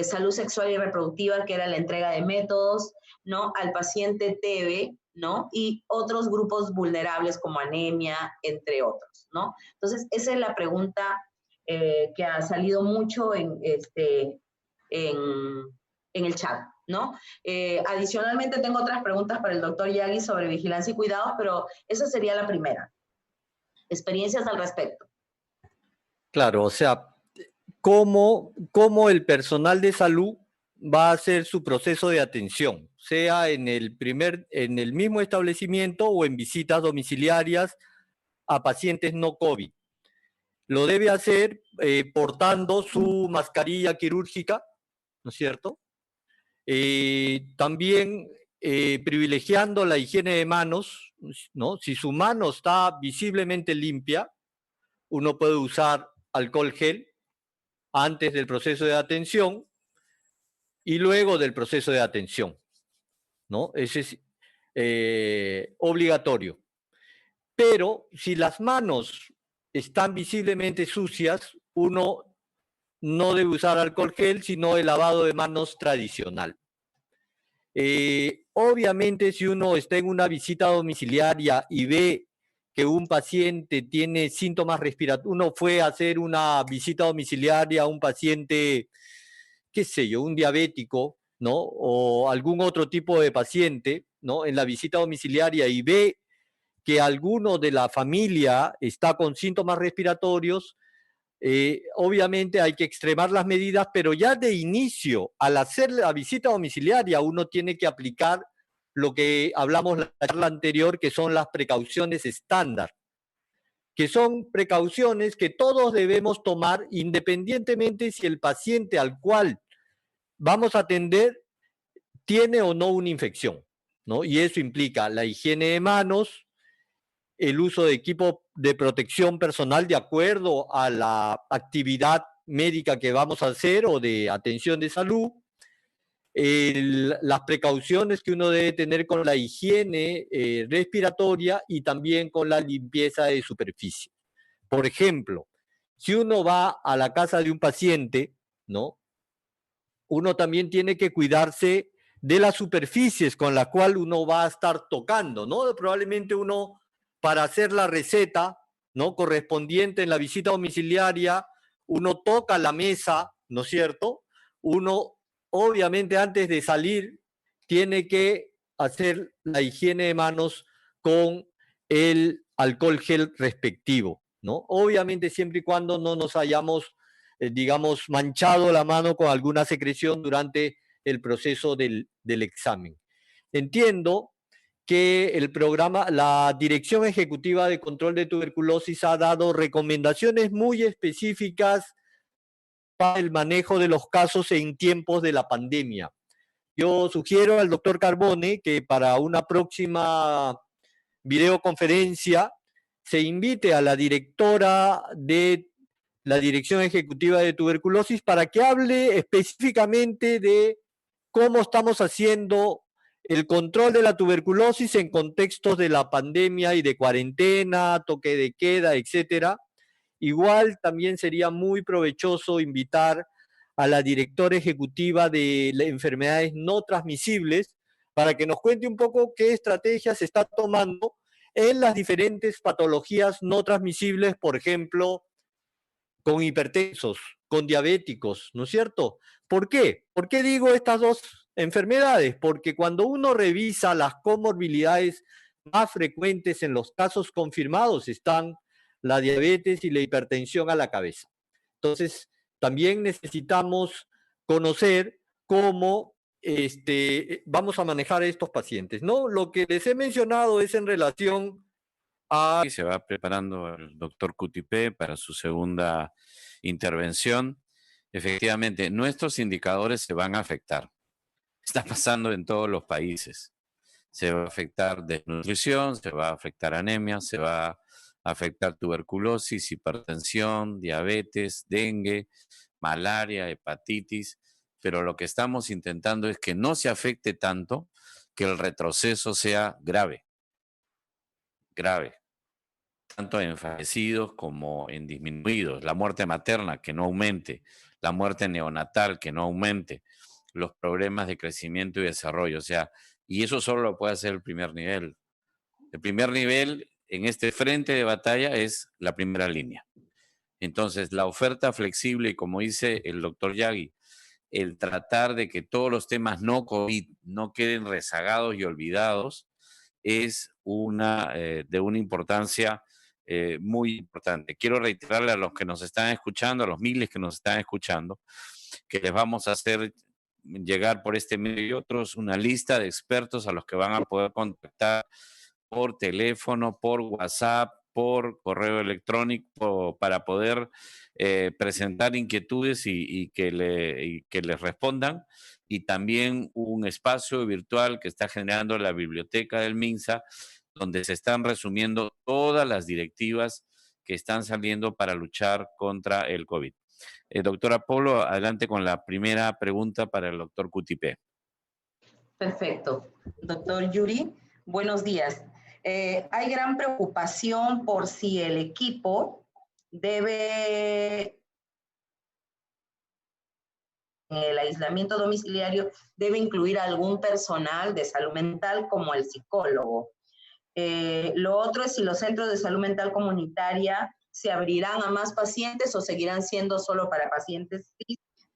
salud sexual y reproductiva, que era la entrega de métodos, ¿no? Al paciente TB, ¿no? Y otros grupos vulnerables como anemia, entre otros, ¿no? Entonces, esa es la pregunta que ha salido mucho en el chat, ¿no? Adicionalmente tengo otras preguntas para el doctor Yagui sobre vigilancia y cuidados, pero esa sería la primera. Experiencias al respecto. Claro, o sea, ¿cómo el personal de salud va a hacer su proceso de atención, sea en el mismo establecimiento o en visitas domiciliarias a pacientes no COVID? Lo debe hacer portando su mascarilla quirúrgica, ¿no es cierto? También privilegiando la higiene de manos, ¿no? Si su mano está visiblemente limpia, uno puede usar alcohol gel antes del proceso de atención y luego del proceso de atención, ¿no? Ese es obligatorio. Pero si las manos están visiblemente sucias, uno no debe usar alcohol gel, sino el lavado de manos tradicional. Obviamente, si uno está en una visita domiciliaria y ve que un paciente tiene síntomas respiratorios, uno fue a hacer una visita domiciliaria a un paciente, qué sé yo, un diabético, ¿no? O algún otro tipo de paciente, ¿no? En la visita domiciliaria y ve que alguno de la familia está con síntomas respiratorios, obviamente hay que extremar las medidas, pero ya de inicio, al hacer la visita domiciliaria, uno tiene que aplicar lo que hablamos la charla anterior, que son las precauciones estándar, que son precauciones que todos debemos tomar independientemente si el paciente al cual vamos a atender tiene o no una infección, ¿no? Y eso implica la higiene de manos, el uso de equipo de protección personal de acuerdo a la actividad médica que vamos a hacer o de atención de salud, las precauciones que uno debe tener con la higiene respiratoria y también con la limpieza de superficie. Por ejemplo, si uno va a la casa de un paciente, ¿no? uno también tiene que cuidarse de las superficies con las cuales uno va a estar tocando, ¿no? Probablemente uno, para hacer la receta, ¿no?, correspondiente en la visita domiciliaria, uno toca la mesa, ¿no es cierto? Uno, obviamente, antes de salir, tiene que hacer la higiene de manos con el alcohol gel respectivo, ¿no? Obviamente, siempre y cuando no nos hayamos, digamos, manchado la mano con alguna secreción durante el proceso del examen. Entiendo que el programa, la Dirección Ejecutiva de Control de Tuberculosis ha dado recomendaciones muy específicas para el manejo de los casos en tiempos de la pandemia. Yo sugiero al doctor Carbone que para una próxima videoconferencia se invite a la directora de la Dirección Ejecutiva de Tuberculosis para que hable específicamente de cómo estamos haciendo el control de la tuberculosis en contextos de la pandemia y de cuarentena, toque de queda, etcétera. Igual también sería muy provechoso invitar a la directora ejecutiva de enfermedades no transmisibles para que nos cuente un poco qué estrategias se está tomando en las diferentes patologías no transmisibles, por ejemplo, con hipertensos, con diabéticos, ¿no es cierto? ¿Por qué? ¿Por qué digo estas dos enfermedades? Porque cuando uno revisa las comorbilidades más frecuentes en los casos confirmados están la diabetes y la hipertensión a la cabeza. Entonces, también necesitamos conocer cómo vamos a manejar a estos pacientes, ¿no? Lo que les he mencionado es en relación a... Y se va preparando el doctor Cutipé para su segunda intervención. Efectivamente, nuestros indicadores se van a afectar. Está pasando en todos los países. Se va a afectar desnutrición, se va a afectar anemia, se va a afectar tuberculosis, hipertensión, diabetes, dengue, malaria, hepatitis, pero lo que estamos intentando es que no se afecte tanto que el retroceso sea grave, tanto en fallecidos como en disminuidos, la muerte materna que no aumente, la muerte neonatal que no aumente, los problemas de crecimiento y desarrollo, o sea, y eso solo lo puede hacer el primer nivel. El primer nivel en este frente de batalla es la primera línea. Entonces, la oferta flexible, y como dice el doctor Yagui, el tratar de que todos los temas no COVID no queden rezagados y olvidados, es de una importancia muy importante. Quiero reiterarle a los que nos están escuchando, a los miles que nos están escuchando, que les vamos a hacer llegar por este medio y otros una lista de expertos a los que van a poder contactar por teléfono, por WhatsApp, por correo electrónico, para poder presentar inquietudes y que les respondan. Y también un espacio virtual que está generando la biblioteca del MINSA, donde se están resumiendo todas las directivas que están saliendo para luchar contra el COVID. Doctora Polo, adelante con la primera pregunta para el doctor Cutipé. Perfecto. Doctor Yuri, buenos días. Hay gran preocupación por si el equipo debe, en el aislamiento domiciliario, debe incluir algún personal de salud mental como el psicólogo. Lo otro es si los centros de salud mental comunitaria se abrirán a más pacientes o seguirán siendo solo para pacientes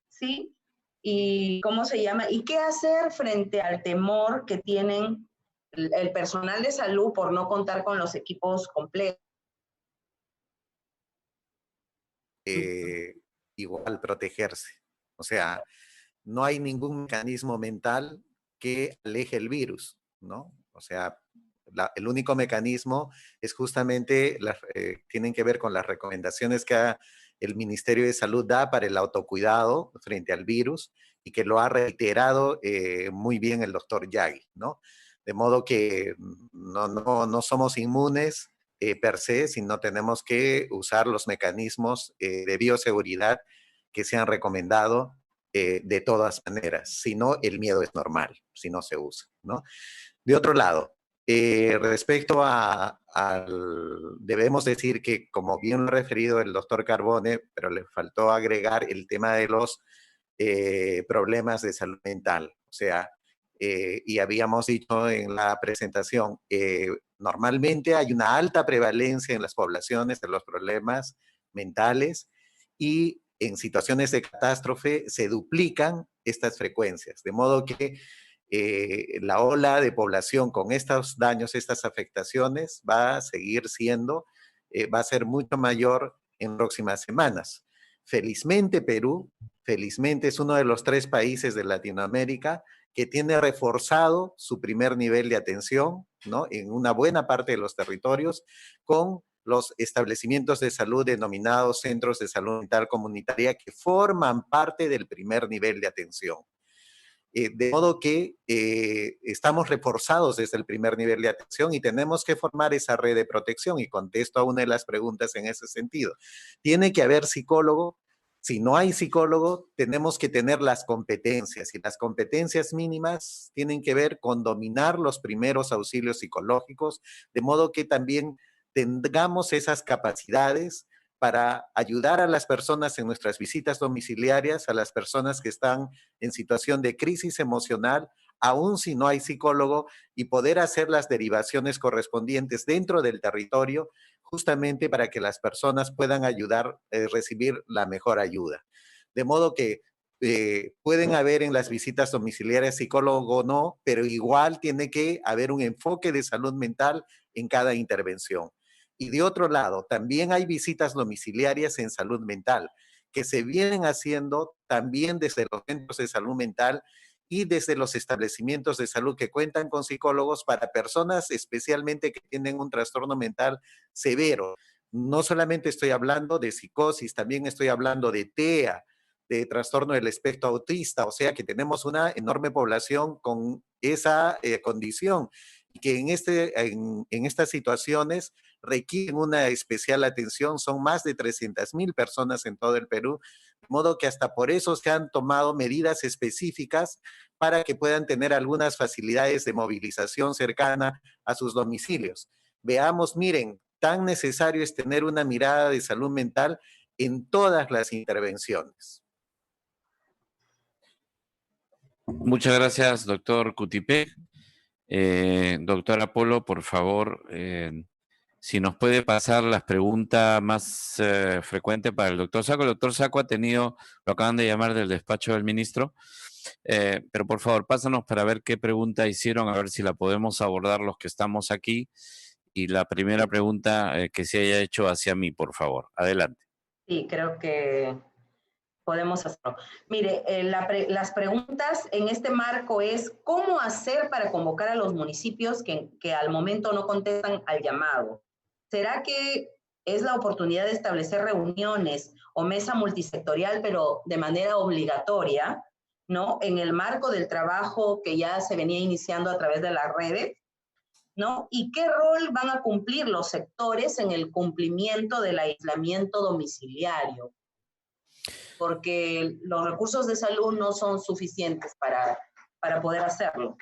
sí. ¿Y cómo se llama? ¿Y qué hacer frente al temor que tienen el personal de salud por no contar con los equipos completos? Igual protegerse. O sea, no hay ningún mecanismo mental que aleje el virus, ¿no? O sea, el único mecanismo es justamente, tienen que ver con las recomendaciones que el Ministerio de Salud da para el autocuidado frente al virus y que lo ha reiterado muy bien el doctor Yagui, ¿no? De modo que no somos inmunes per se, sino tenemos que usar los mecanismos de bioseguridad que se han recomendado de todas maneras. Si no, el miedo es normal, si no se usa, ¿no? De otro lado, respecto debemos decir que, como bien lo ha referido el doctor Carbone, pero le faltó agregar el tema de los problemas de salud mental. O sea, y habíamos dicho en la presentación, normalmente hay una alta prevalencia en las poblaciones de los problemas mentales y en situaciones de catástrofe se duplican estas frecuencias, de modo que la ola de población con estos daños, estas afectaciones, va a seguir siendo, va a ser mucho mayor en próximas semanas. Felizmente Perú, felizmente es uno de los 3 países de Latinoamérica que tiene reforzado su primer nivel de atención, ¿no? En una buena parte de los territorios, con los establecimientos de salud denominados centros de salud mental comunitaria que forman parte del primer nivel de atención. De modo que estamos reforzados desde el primer nivel de atención y tenemos que formar esa red de protección. Y contesto a una de las preguntas en ese sentido. Tiene que haber psicólogo. Si no hay psicólogo, tenemos que tener las competencias, y las competencias mínimas tienen que ver con dominar los primeros auxilios psicológicos, de modo que también tengamos esas capacidades para ayudar a las personas en nuestras visitas domiciliarias, a las personas que están en situación de crisis emocional, aun si no hay psicólogo, y poder hacer las derivaciones correspondientes dentro del territorio, justamente para que las personas puedan ayudar, recibir la mejor ayuda. De modo que pueden haber en las visitas domiciliarias psicólogo o no, pero igual tiene que haber un enfoque de salud mental en cada intervención. Y de otro lado, también hay visitas domiciliarias en salud mental que se vienen haciendo también desde los centros de salud mental y desde los establecimientos de salud que cuentan con psicólogos para personas especialmente que tienen un trastorno mental severo. No solamente estoy hablando de psicosis, también estoy hablando de TEA, de trastorno del espectro autista, o sea que tenemos una enorme población con esa condición y que en estas situaciones requieren una especial atención. Son más de 300,000 personas en todo el Perú, de modo que hasta por eso se han tomado medidas específicas para que puedan tener algunas facilidades de movilización cercana a sus domicilios. Veamos, miren, tan necesario es tener una mirada de salud mental en todas las intervenciones. Muchas gracias, doctor Cutipé. Doctora Polo, por favor, si nos puede pasar las preguntas más frecuentes para el doctor Sacco. El doctor Sacco ha tenido, lo acaban de llamar del despacho del ministro, pero por favor, pásanos para ver qué pregunta hicieron, a ver si la podemos abordar los que estamos aquí. Y la primera pregunta que se haya hecho hacia mí, por favor. Adelante. Sí, creo que podemos hacerlo. Mire, las preguntas en este marco es ¿cómo hacer para convocar a los municipios que al momento no contestan al llamado? ¿Será que es la oportunidad de establecer reuniones o mesa multisectorial, pero de manera obligatoria, ¿no? En el marco del trabajo que ya se venía iniciando a través de las redes, ¿no? ¿Y qué rol van a cumplir los sectores en el cumplimiento del aislamiento domiciliario? Porque los recursos de salud no son suficientes para poder hacerlo.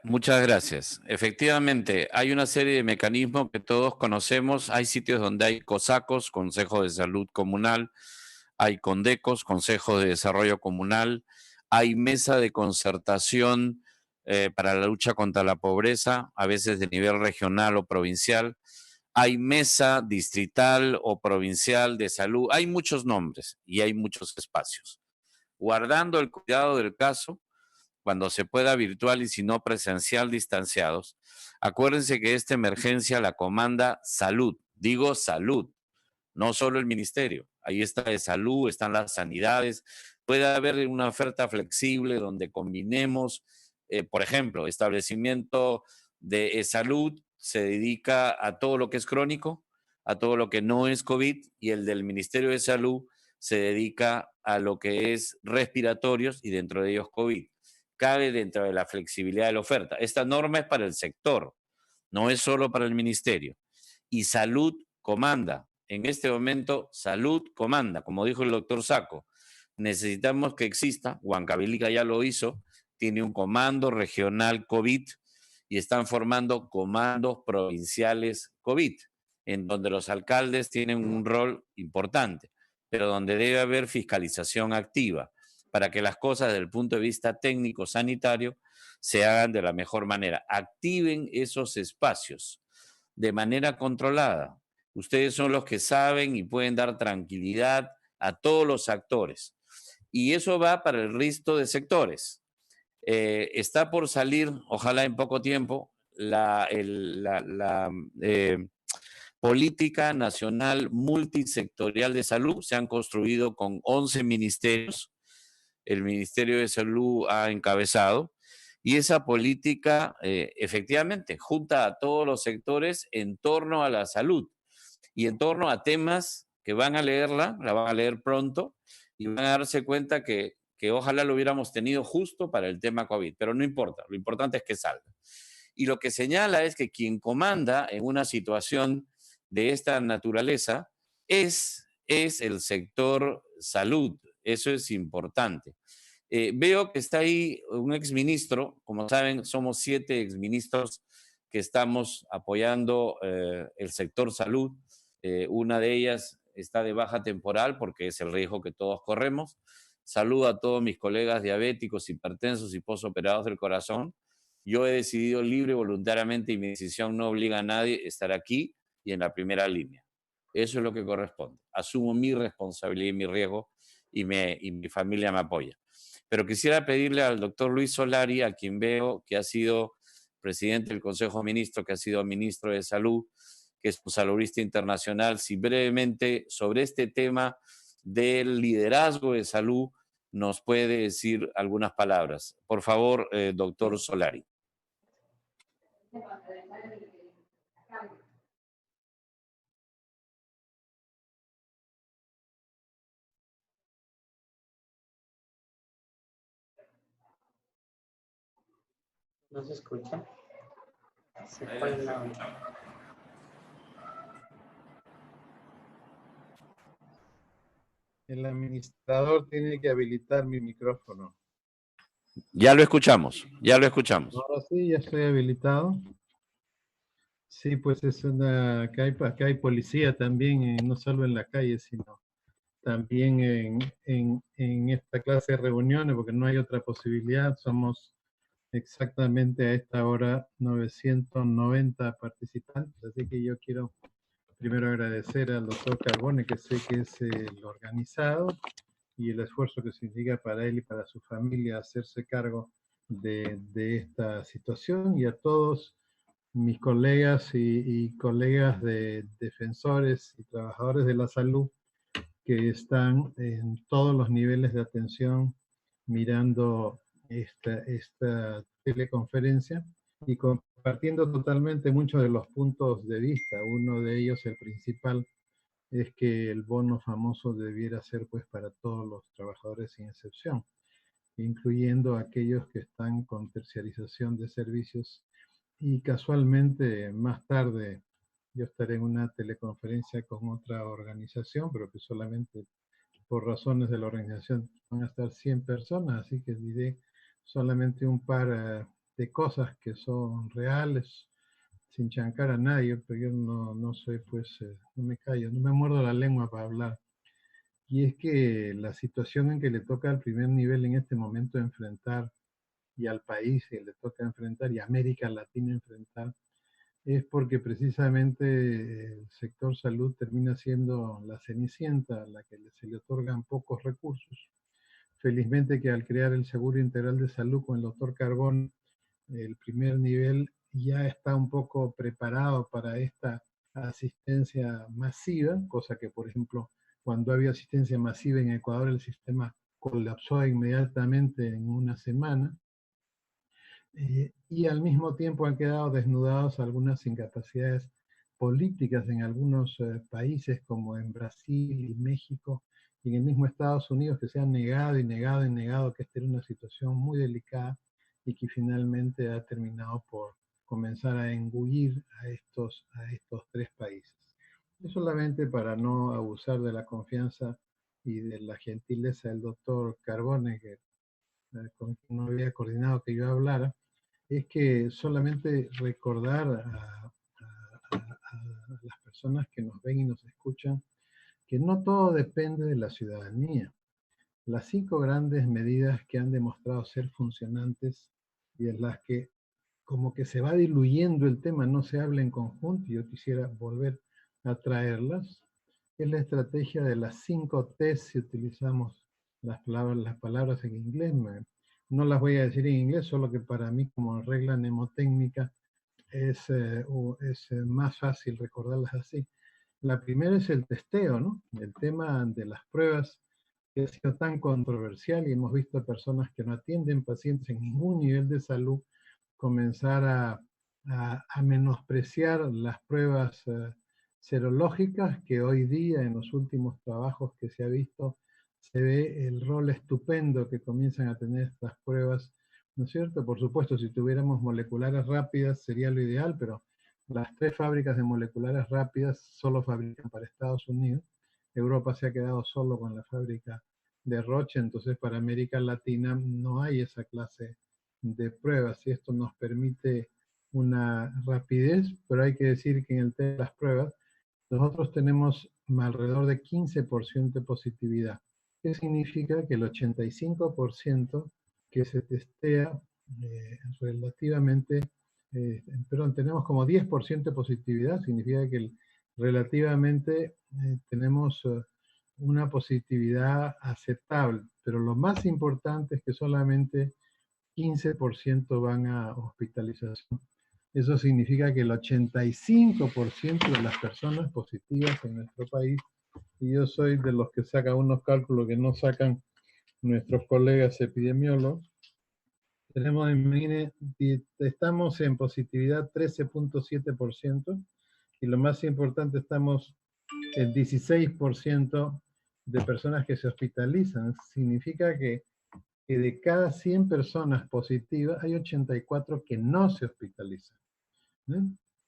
Muchas gracias. Efectivamente, hay una serie de mecanismos que todos conocemos. Hay sitios donde hay COSACOS, Consejo de Salud Comunal, hay CONDECOS, Consejo de Desarrollo Comunal, hay mesa de concertación para la lucha contra la pobreza, a veces de nivel regional o provincial. Hay mesa distrital o provincial de salud. Hay muchos nombres y hay muchos espacios. Guardando el cuidado del caso, cuando se pueda virtual y si no presencial, distanciados. Acuérdense que esta emergencia la comanda salud, digo salud, no solo el ministerio. Ahí está de salud, están las sanidades. Puede haber una oferta flexible donde combinemos, por ejemplo, establecimiento de salud se dedica a todo lo que es crónico, a todo lo que no es COVID, y el del Ministerio de Salud se dedica a lo que es respiratorios y dentro de ellos COVID. Cabe dentro de la flexibilidad de la oferta. Esta norma es para el sector, no es solo para el ministerio. Y salud comanda. En este momento, salud comanda, como dijo el doctor Sacco. Necesitamos que exista, Huancavelica ya lo hizo, tiene un comando regional COVID y están formando comandos provinciales COVID, en donde los alcaldes tienen un rol importante, pero donde debe haber fiscalización activa. para que las cosas desde el punto de vista técnico, sanitario, se hagan de la mejor manera. Activen esos espacios de manera controlada. Ustedes son los que saben y pueden dar tranquilidad a todos los actores. Y eso va para el resto de sectores. Está por salir, ojalá en poco tiempo, la Política Nacional Multisectorial de Salud. Se han construido con 11 ministerios. El Ministerio de Salud ha encabezado. Y esa política, efectivamente, junta a todos los sectores en torno a la salud y en torno a temas que van a leerla, la van a leer pronto y van a darse cuenta que ojalá lo hubiéramos tenido justo para el tema COVID, pero no importa, lo importante es que salga. Y lo que señala es que quien comanda en una situación de esta naturaleza es el sector salud, eso es importante. Veo que está ahí un exministro, como saben, somos 7 exministros que estamos apoyando el sector salud. Una de ellas está de baja temporal porque es el riesgo que todos corremos. Saludo a todos mis colegas diabéticos, hipertensos y posoperados del corazón. Yo he decidido libre y voluntariamente y mi decisión no obliga a nadie a estar aquí y en la primera línea. Eso es lo que corresponde. Asumo mi responsabilidad y mi riesgo y mi familia me apoya. Pero quisiera pedirle al doctor Luis Solari, a quien veo que ha sido presidente del Consejo de Ministros, que ha sido ministro de Salud, que es un saludista internacional, si brevemente sobre este tema del liderazgo de salud nos puede decir algunas palabras. Por favor, doctor Solari. ¿No se escucha? Se fue el audio. El administrador tiene que habilitar mi micrófono. Ya lo escuchamos, ya lo escuchamos. Ahora sí, ya estoy habilitado. Sí, pues es acá hay policía también, no solo en la calle, sino también en esta clase de reuniones, porque no hay otra posibilidad. Somos exactamente a esta hora 990 participantes, así que yo quiero primero agradecer al doctor Carbone, que sé que es el organizado, y el esfuerzo que significa para él y para su familia hacerse cargo de esta situación, y a todos mis colegas y colegas de defensores y trabajadores de la salud que están en todos los niveles de atención mirando esta teleconferencia y compartiendo totalmente muchos de los puntos de vista. Uno de ellos, el principal, es que el bono famoso debiera ser pues para todos los trabajadores sin excepción, incluyendo aquellos que están con terciarización de servicios. Y casualmente más tarde yo estaré en una teleconferencia con otra organización, pero que solamente por razones de la organización van a estar 100 personas, así que diré solamente un par de cosas que son reales, sin chancar a nadie, pero yo no soy, pues, no me callo, no me muerdo la lengua para hablar. Y es que la situación en que le toca al primer nivel en este momento enfrentar, y al país que le toca enfrentar, y a América Latina enfrentar, es porque precisamente el sector salud termina siendo la cenicienta a la que se le otorgan pocos recursos. Felizmente que al crear el Seguro Integral de Salud con el doctor Carbón, el primer nivel ya está un poco preparado para esta asistencia masiva, cosa que, por ejemplo, cuando había asistencia masiva en Ecuador, el sistema colapsó inmediatamente en una semana. Y al mismo tiempo han quedado desnudados algunas incapacidades políticas en algunos países como en Brasil y México y en el mismo Estados Unidos, que se han negado y negado y negado que esta era una situación muy delicada y que finalmente ha terminado por comenzar a engullir a estos 3 países. Y solamente para no abusar de la confianza y de la gentileza del doctor Carbone, que con quien no había coordinado que yo hablara, es que solamente recordar a las personas que nos ven y nos escuchan que no todo depende de la ciudadanía. las 5 grandes medidas que han demostrado ser funcionantes y en las que como que se va diluyendo el tema, no se habla en conjunto, y yo quisiera volver a traerlas, es la estrategia de las 5 T's, si utilizamos las palabras en inglés. No las voy a decir en inglés, solo que para mí como regla mnemotécnica es más fácil recordarlas así. La primera es el testeo, ¿no? El tema de las pruebas que ha sido tan controversial y hemos visto personas que no atienden pacientes en ningún nivel de salud comenzar a menospreciar las pruebas serológicas, que hoy día en los últimos trabajos que se ha visto se ve el rol estupendo que comienzan a tener estas pruebas, ¿no es cierto? Por supuesto, si tuviéramos moleculares rápidas sería lo ideal, pero las 3 fábricas de moleculares rápidas solo fabrican para Estados Unidos. Europa se ha quedado solo con la fábrica de Roche, entonces para América Latina no hay esa clase de pruebas y esto nos permite una rapidez, pero hay que decir que en el tema de las pruebas nosotros tenemos alrededor de 15% de positividad. ¿Qué significa? Que el 85% que se testea relativamente, perdón, tenemos como 10% de positividad, significa que relativamente tenemos una positividad aceptable, pero lo más importante es que solamente 15% van a hospitalización. Eso significa que el 85% de las personas positivas en nuestro país, y yo soy de los que sacan unos cálculos que no sacan nuestros colegas epidemiólogos, estamos en positividad 13.7%, y lo más importante, estamos en 16% de personas que se hospitalizan. Significa que de cada 100 personas positivas, hay 84 que no se hospitalizan.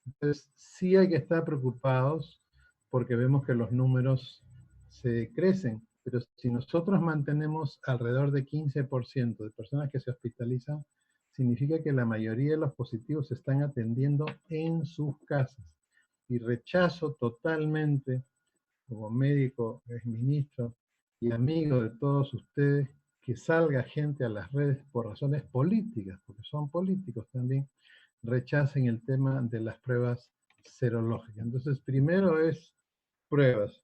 Entonces, sí hay que estar preocupados porque vemos que los números se crecen, pero si nosotros mantenemos alrededor de 15% de personas que se hospitalizan, significa que la mayoría de los positivos se están atendiendo en sus casas. Y rechazo totalmente, como médico, exministro y amigo de todos ustedes, que salga gente a las redes por razones políticas, porque son políticos también, rechacen el tema de las pruebas serológicas. Entonces, primero es pruebas.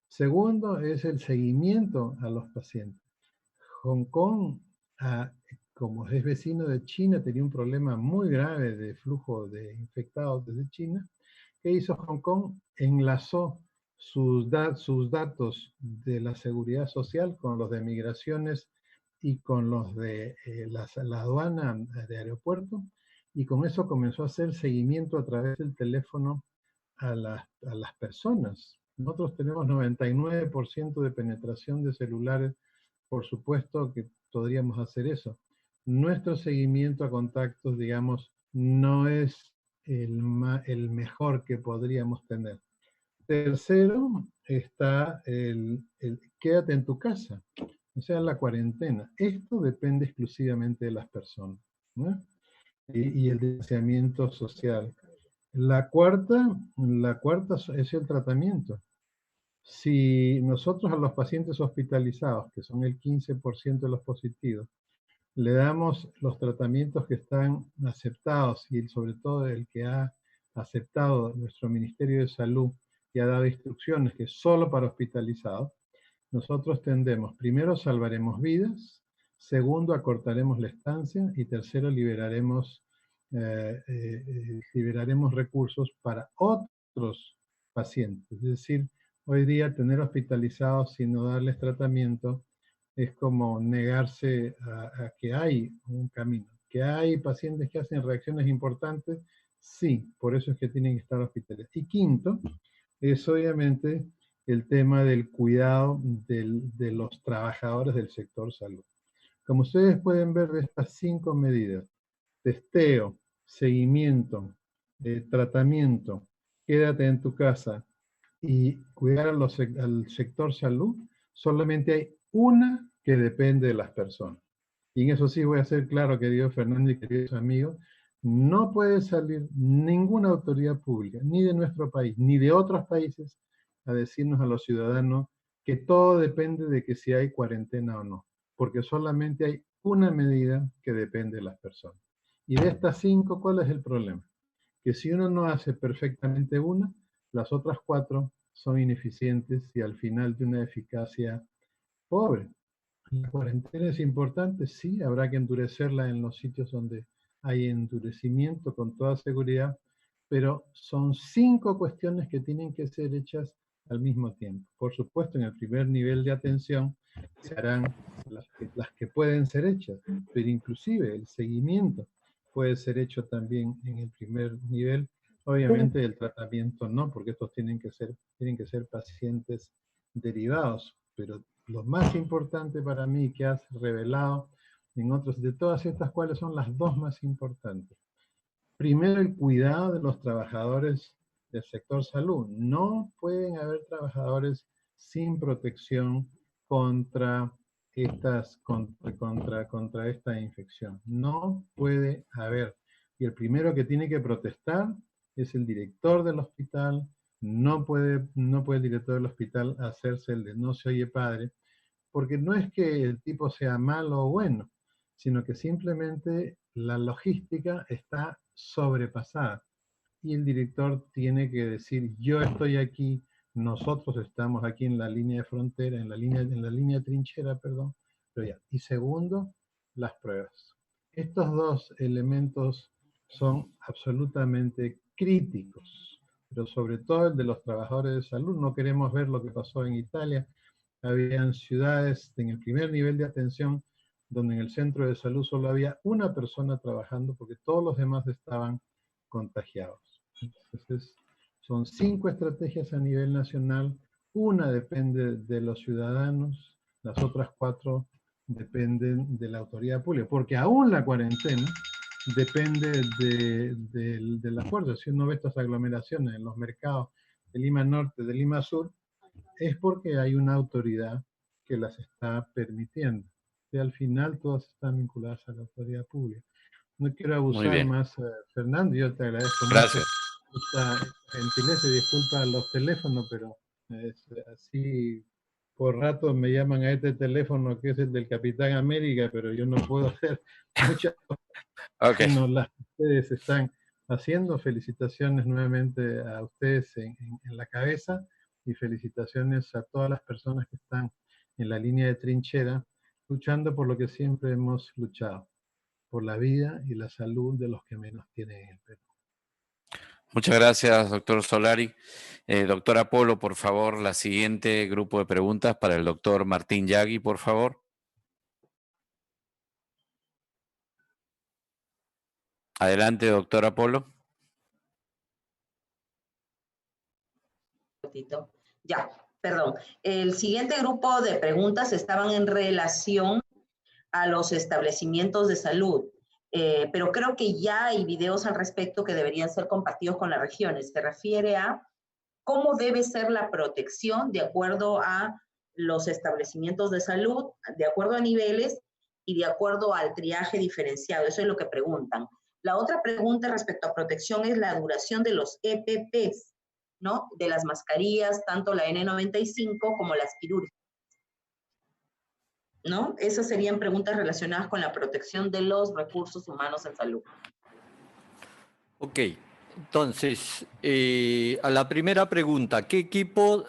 Segundo es el seguimiento a los pacientes. Hong Kong, como es vecino de China, tenía un problema muy grave de flujo de infectados desde China. ¿Qué hizo Hong Kong? Enlazó sus datos de la seguridad social con los de migraciones y con los de la aduana de aeropuerto, y con eso comenzó a hacer seguimiento a través del teléfono a las personas. Nosotros tenemos 99% de penetración de celulares, por supuesto que podríamos hacer eso. Nuestro seguimiento a contactos, digamos, no es el mejor que podríamos tener. Tercero, está el quédate en tu casa, o sea, la cuarentena. Esto depende exclusivamente de las personas, ¿no? Y el distanciamiento social. La cuarta es el tratamiento. Si nosotros a los pacientes hospitalizados, que son el 15% de los positivos, le damos los tratamientos que están aceptados y sobre todo el que ha aceptado nuestro Ministerio de Salud y ha dado instrucciones que es solo para hospitalizados, nosotros tendemos, primero salvaremos vidas, segundo acortaremos la estancia y tercero liberaremos recursos para otros pacientes. Es decir, hoy día tener hospitalizados sin no darles tratamiento es como negarse a que hay un camino. ¿Que hay pacientes que hacen reacciones importantes? Sí, por eso es que tienen que estar hospitalizados. Y quinto, es obviamente el tema del cuidado de los trabajadores del sector salud. Como ustedes pueden ver de estas 5 medidas, testeo, seguimiento, tratamiento, quédate en tu casa y cuidar al sector salud, solamente hay una que depende de las personas. Y en eso sí voy a ser claro, querido Fernando y queridos amigos, no puede salir ninguna autoridad pública, ni de nuestro país, ni de otros países, a decirnos a los ciudadanos que todo depende de que si hay cuarentena o no, porque solamente hay una medida que depende de las personas. Y de estas 5, ¿cuál es el problema? Que si uno no hace perfectamente una, las otras 4 son ineficientes y al final de una eficacia pobre. La cuarentena es importante, sí, habrá que endurecerla en los sitios donde hay endurecimiento con toda seguridad, pero son 5 cuestiones que tienen que ser hechas al mismo tiempo. Por supuesto, en el primer nivel de atención se harán las que pueden ser hechas, pero inclusive el seguimiento puede ser hecho también en el primer nivel. Obviamente el tratamiento no, porque estos tienen que ser pacientes derivados, pero lo más importante para mí que has revelado en otros, de todas estas, ¿cuáles son las 2 más importantes? Primero, el cuidado de los trabajadores del sector salud. No pueden haber trabajadores sin protección contra contra esta infección. No puede haber. Y el primero que tiene que protestar es el director del hospital. No puede el director del hospital hacerse el de no se oye padre, porque no es que el tipo sea malo o bueno, sino que simplemente la logística está sobrepasada y el director tiene que decir, yo estoy aquí, nosotros estamos aquí en la línea de frontera, en la línea de trinchera, perdón, pero ya. Y segundo, las pruebas. Estos 2 elementos son absolutamente críticos, pero sobre todo el de los trabajadores de salud. No queremos ver lo que pasó en Italia. Habían ciudades en el primer nivel de atención donde en el centro de salud solo había una persona trabajando porque todos los demás estaban contagiados. Entonces, son 5 estrategias a nivel nacional, una depende de los ciudadanos, las otras 4 dependen de la autoridad pública, porque aún la cuarentena depende de la fuerza. Si uno ve estas aglomeraciones en los mercados de Lima Norte, de Lima Sur, es porque hay una autoridad que las está permitiendo. Y al final todas están vinculadas a la autoridad pública. No quiero abusar más, Fernando, yo te agradezco mucho esta gentileza y disculpa los teléfonos, pero así por rato me llaman a este teléfono que es el del Capitán América, pero yo no puedo hacer muchas cosas sino las que ustedes están haciendo. Felicitaciones nuevamente a ustedes en la cabeza y felicitaciones a todas las personas que están en la línea de trinchera luchando por lo que siempre hemos luchado, por la vida y la salud de los que menos tienen en el Perú. Muchas gracias, doctor Solari. Doctora Polo, por favor, la siguiente grupo de preguntas para el doctor Martín Yagui, por favor. Adelante, doctora Polo. Ya, perdón. El siguiente grupo de preguntas estaban en relación a los establecimientos de salud, pero creo que ya hay videos al respecto que deberían ser compartidos con las regiones. Se refiere a cómo debe ser la protección de acuerdo a los establecimientos de salud, de acuerdo a niveles y de acuerdo al triaje diferenciado. Eso es lo que preguntan. La otra pregunta respecto a protección es la duración de los EPPs, ¿no? De las mascarillas, tanto la N95 como las quirúrgicas, ¿no? Esas serían preguntas relacionadas con la protección de los recursos humanos en salud. Ok, entonces, a la primera pregunta, ¿qué equipo?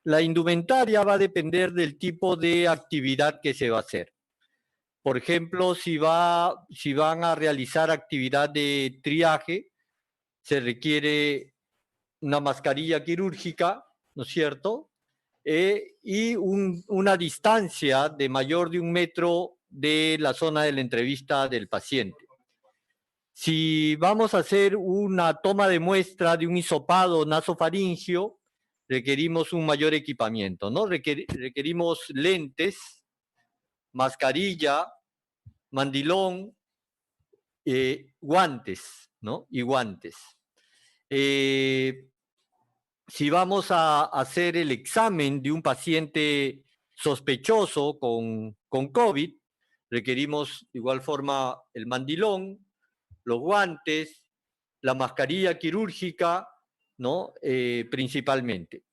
La indumentaria va a depender del tipo de actividad que se va a hacer. Por ejemplo, si van a realizar actividad de triaje, se requiere una mascarilla quirúrgica, ¿no es cierto? Y una distancia de mayor de 1 metro de la zona de la entrevista del paciente. Si vamos a hacer una toma de muestra de un hisopado nasofaringio, requerimos un mayor equipamiento, ¿no? Requerimos lentes, mascarilla, mandilón, guantes, ¿no? Y guantes. Si vamos a hacer el examen de un paciente sospechoso con COVID, requerimos de igual forma el mandilón, los guantes, la mascarilla quirúrgica, ¿no? Principalmente.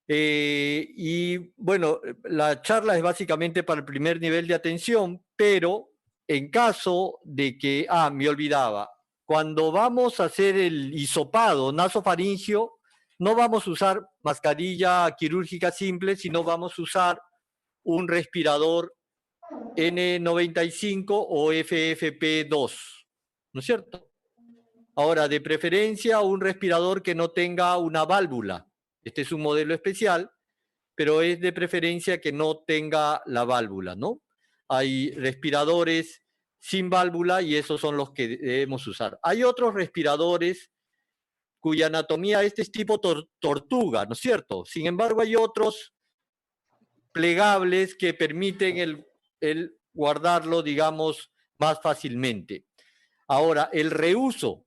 Y bueno, la charla es básicamente para el primer nivel de atención, pero en caso de que, me olvidaba, cuando vamos a hacer el hisopado nasofaringeo, no vamos a usar mascarilla quirúrgica simple, sino vamos a usar un respirador N95 o FFP2, ¿no es cierto? Ahora, de preferencia, un respirador que no tenga una válvula. Este es un modelo especial, pero es de preferencia que no tenga la válvula, ¿no? Hay respiradores sin válvula y esos son los que debemos usar. Hay otros respiradores cuya anatomía este es tipo tortuga, ¿no es cierto? Sin embargo, hay otros plegables que permiten el guardarlo, digamos, más fácilmente. Ahora, el reuso.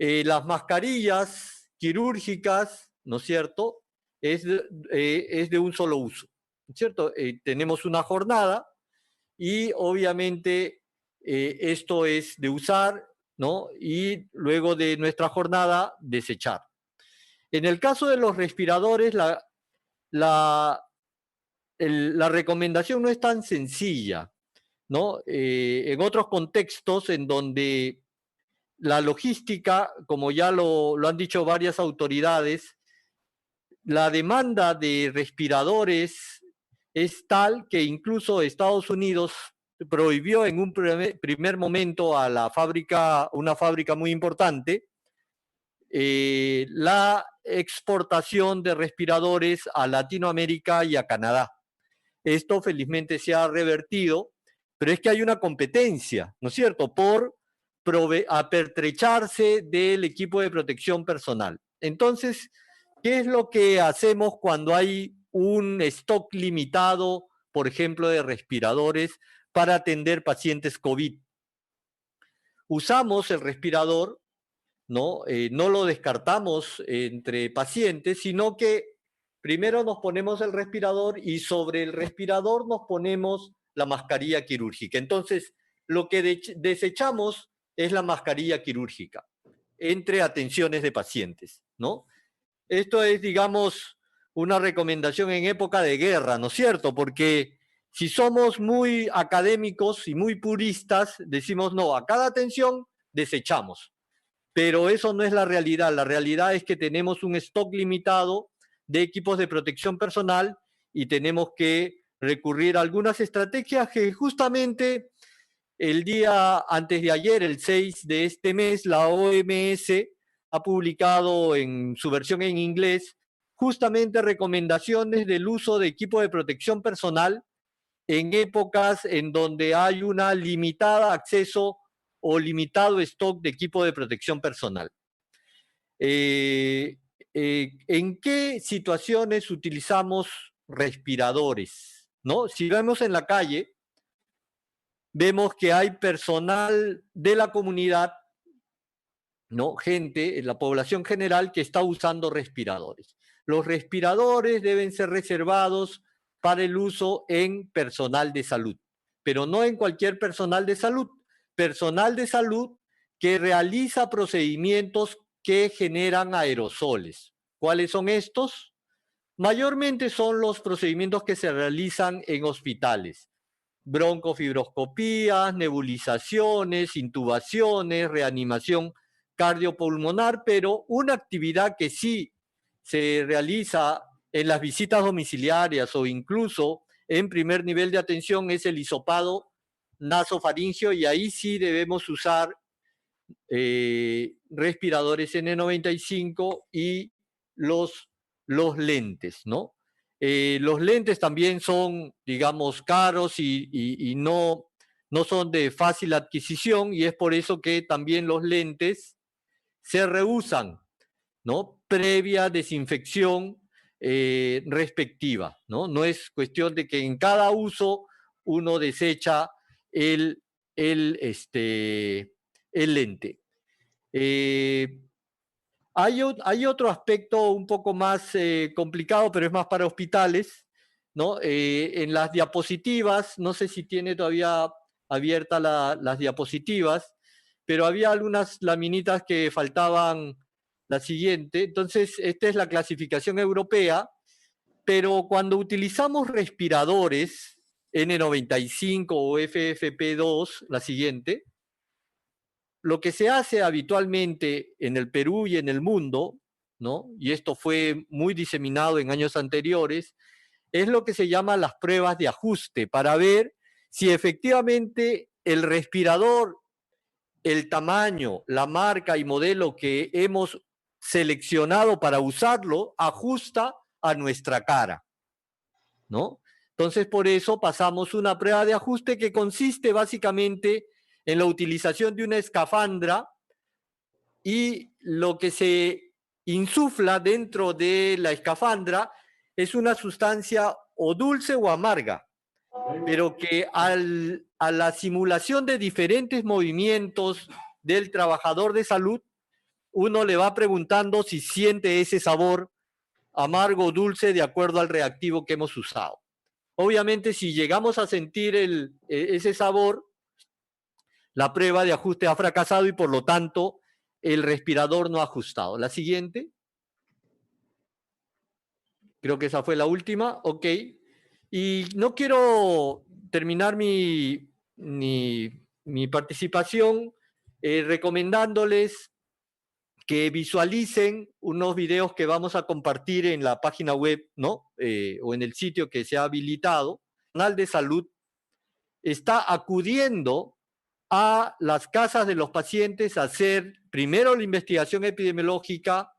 Las mascarillas quirúrgicas, ¿no es cierto?, es de un solo uso, ¿no es cierto? Tenemos una jornada y obviamente esto es de usar, ¿no? Y luego de nuestra jornada, desechar. En el caso de los respiradores, la recomendación no es tan sencilla, ¿no? En otros contextos en donde la logística, como ya lo han dicho varias autoridades, la demanda de respiradores es tal que incluso Estados Unidos prohibió en un primer momento a una fábrica muy importante, la exportación de respiradores a Latinoamérica y a Canadá. Esto felizmente se ha revertido, pero es que hay una competencia, ¿no es cierto?, por apertrecharse del equipo de protección personal. Entonces, ¿qué es lo que hacemos cuando hay un stock limitado, por ejemplo, de respiradores para atender pacientes COVID? Usamos el respirador, ¿no? No lo descartamos entre pacientes, sino que primero nos ponemos el respirador y sobre el respirador nos ponemos la mascarilla quirúrgica. Entonces, lo que desechamos es la mascarilla quirúrgica entre atenciones de pacientes, ¿no? Esto es, digamos, una recomendación en época de guerra, ¿no es cierto? Porque si somos muy académicos y muy puristas, decimos, no, a cada atención desechamos. Pero eso no es la realidad. La realidad es que tenemos un stock limitado de equipos de protección personal y tenemos que recurrir a algunas estrategias que justamente el día antes de ayer, el 6 de este mes, la OMS ha publicado en su versión en inglés justamente recomendaciones del uso de equipo de protección personal en épocas en donde hay una limitada acceso o limitado stock de equipo de protección personal. ¿En qué situaciones utilizamos respiradores? ¿No? Si vemos en la calle, vemos que hay personal de la comunidad, ¿no? Gente, la población general que está usando respiradores. Los respiradores deben ser reservados para el uso en personal de salud, pero no en cualquier personal de salud. Personal de salud que realiza procedimientos que generan aerosoles. ¿Cuáles son estos? Mayormente son los procedimientos que se realizan en hospitales. Broncofibroscopías, nebulizaciones, intubaciones, reanimación cardiopulmonar, pero una actividad que sí se realiza en las visitas domiciliarias o incluso en primer nivel de atención es el hisopado nasofaringeo y ahí sí debemos usar respiradores N95 y los lentes, ¿no? Los lentes también son, digamos, caros y no son de fácil adquisición y es por eso que también los lentes se reusan, ¿no? Previa desinfección respectiva, ¿no? No es cuestión de que en cada uso uno desecha el lente. Hay otro aspecto un poco más complicado, pero es más para hospitales, ¿no? En las diapositivas, no sé si tiene todavía abiertas las diapositivas, pero había algunas laminitas que faltaban la siguiente. Entonces, esta es la clasificación europea pero cuando utilizamos respiradores N95 o FFP2, la siguiente, lo que se hace habitualmente en el Perú y en el mundo, ¿no? Y esto fue muy diseminado en años anteriores, es lo que se llama las pruebas de ajuste para ver si efectivamente el respirador, el tamaño, la marca y modelo que hemos seleccionado para usarlo ajusta a nuestra cara, ¿no? Entonces, por eso pasamos una prueba de ajuste que consiste básicamente en la utilización de una escafandra y lo que se insufla dentro de la escafandra es una sustancia o dulce o amarga, pero que a la simulación de diferentes movimientos del trabajador de salud, uno le va preguntando si siente ese sabor amargo o dulce de acuerdo al reactivo que hemos usado. Obviamente, si llegamos a sentir ese sabor, la prueba de ajuste ha fracasado y por lo tanto el respirador no ha ajustado. La siguiente. Creo que esa fue la última. Ok. Y no quiero terminar mi participación recomendándoles que visualicen unos videos que vamos a compartir en la página web, ¿no? O en el sitio que se ha habilitado. El Personal de Salud está acudiendo a las casas de los pacientes a hacer, primero, la investigación epidemiológica,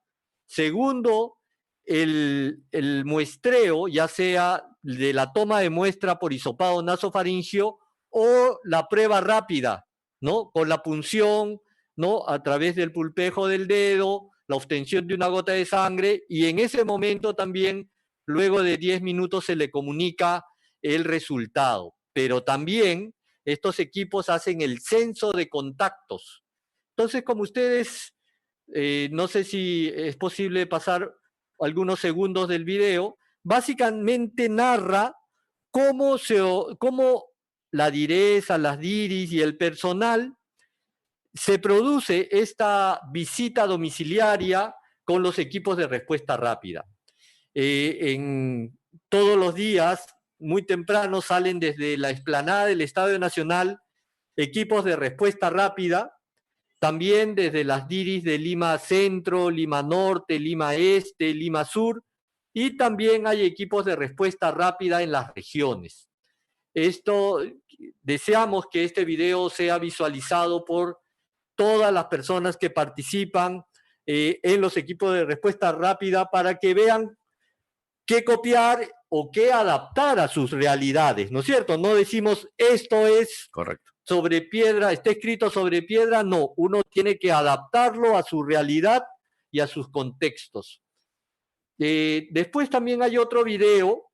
segundo, el muestreo, ya sea de la toma de muestra por hisopado nasofaringio o la prueba rápida, ¿no? Con la punción, ¿no? A través del pulpejo del dedo, la obtención de una gota de sangre, y en ese momento también, luego de 10 minutos, se le comunica el resultado. Pero también estos equipos hacen el censo de contactos. Entonces, como ustedes, no sé si es posible pasar algunos segundos del video, básicamente narra cómo la direza, las diris y el personal se produce esta visita domiciliaria con los equipos de respuesta rápida. En todos los días, muy temprano, salen desde la explanada del Estadio Nacional equipos de respuesta rápida, también desde las diris de Lima Centro, Lima Norte, Lima Este, Lima Sur, y también hay equipos de respuesta rápida en las regiones. Deseamos que este video sea visualizado por todas las personas que participan en los equipos de respuesta rápida para que vean qué copiar o qué adaptar a sus realidades, ¿no es cierto? No decimos esto es Correcto. sobre piedra, está escrito sobre piedra, no, uno tiene que adaptarlo a su realidad y a sus contextos. Después también hay otro video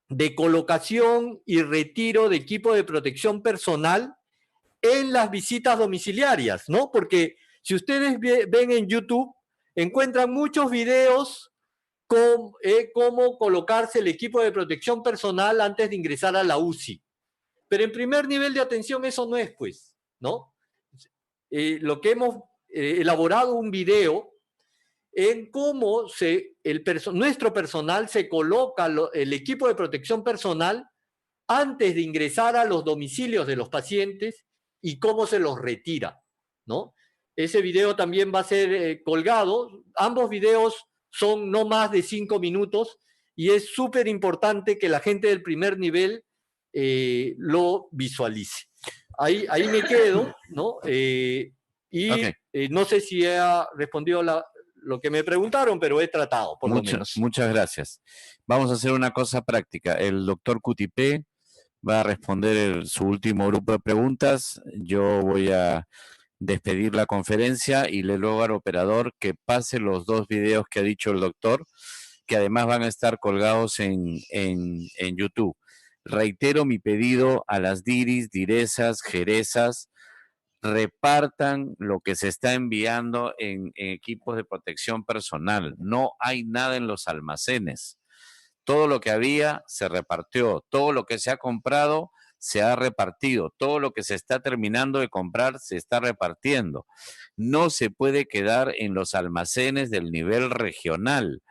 de colocación y retiro de equipo de protección personal en las visitas domiciliarias, ¿no? Porque si ustedes ven en YouTube, encuentran muchos videos con cómo colocarse el equipo de protección personal antes de ingresar a la UCI. Pero en primer nivel de atención eso no es, pues, ¿no? Lo que hemos elaborado un video en cómo nuestro personal se coloca el equipo de protección personal antes de ingresar a los domicilios de los pacientes y cómo se los retira, ¿no? Ese video también va a ser colgado. Ambos videos son no más de 5 minutos y es súper importante que la gente del primer nivel lo visualice. Ahí me quedo, ¿no? No sé si he respondido lo que me preguntaron, pero he tratado, por lo menos. Muchas gracias. Vamos a hacer una cosa práctica. El doctor Cutipé va a responder su último grupo de preguntas. Yo voy a despedir la conferencia y le luego al operador que pase los 2 videos que ha dicho el doctor, que además van a estar colgados en YouTube. Reitero mi pedido a las diris, direzas, jerezas, repartan lo que se está enviando en equipos de protección personal. No hay nada en los almacenes. Todo lo que había se repartió, todo lo que se ha comprado se ha repartido, todo lo que se está terminando de comprar se está repartiendo. No se puede quedar en los almacenes del nivel regional.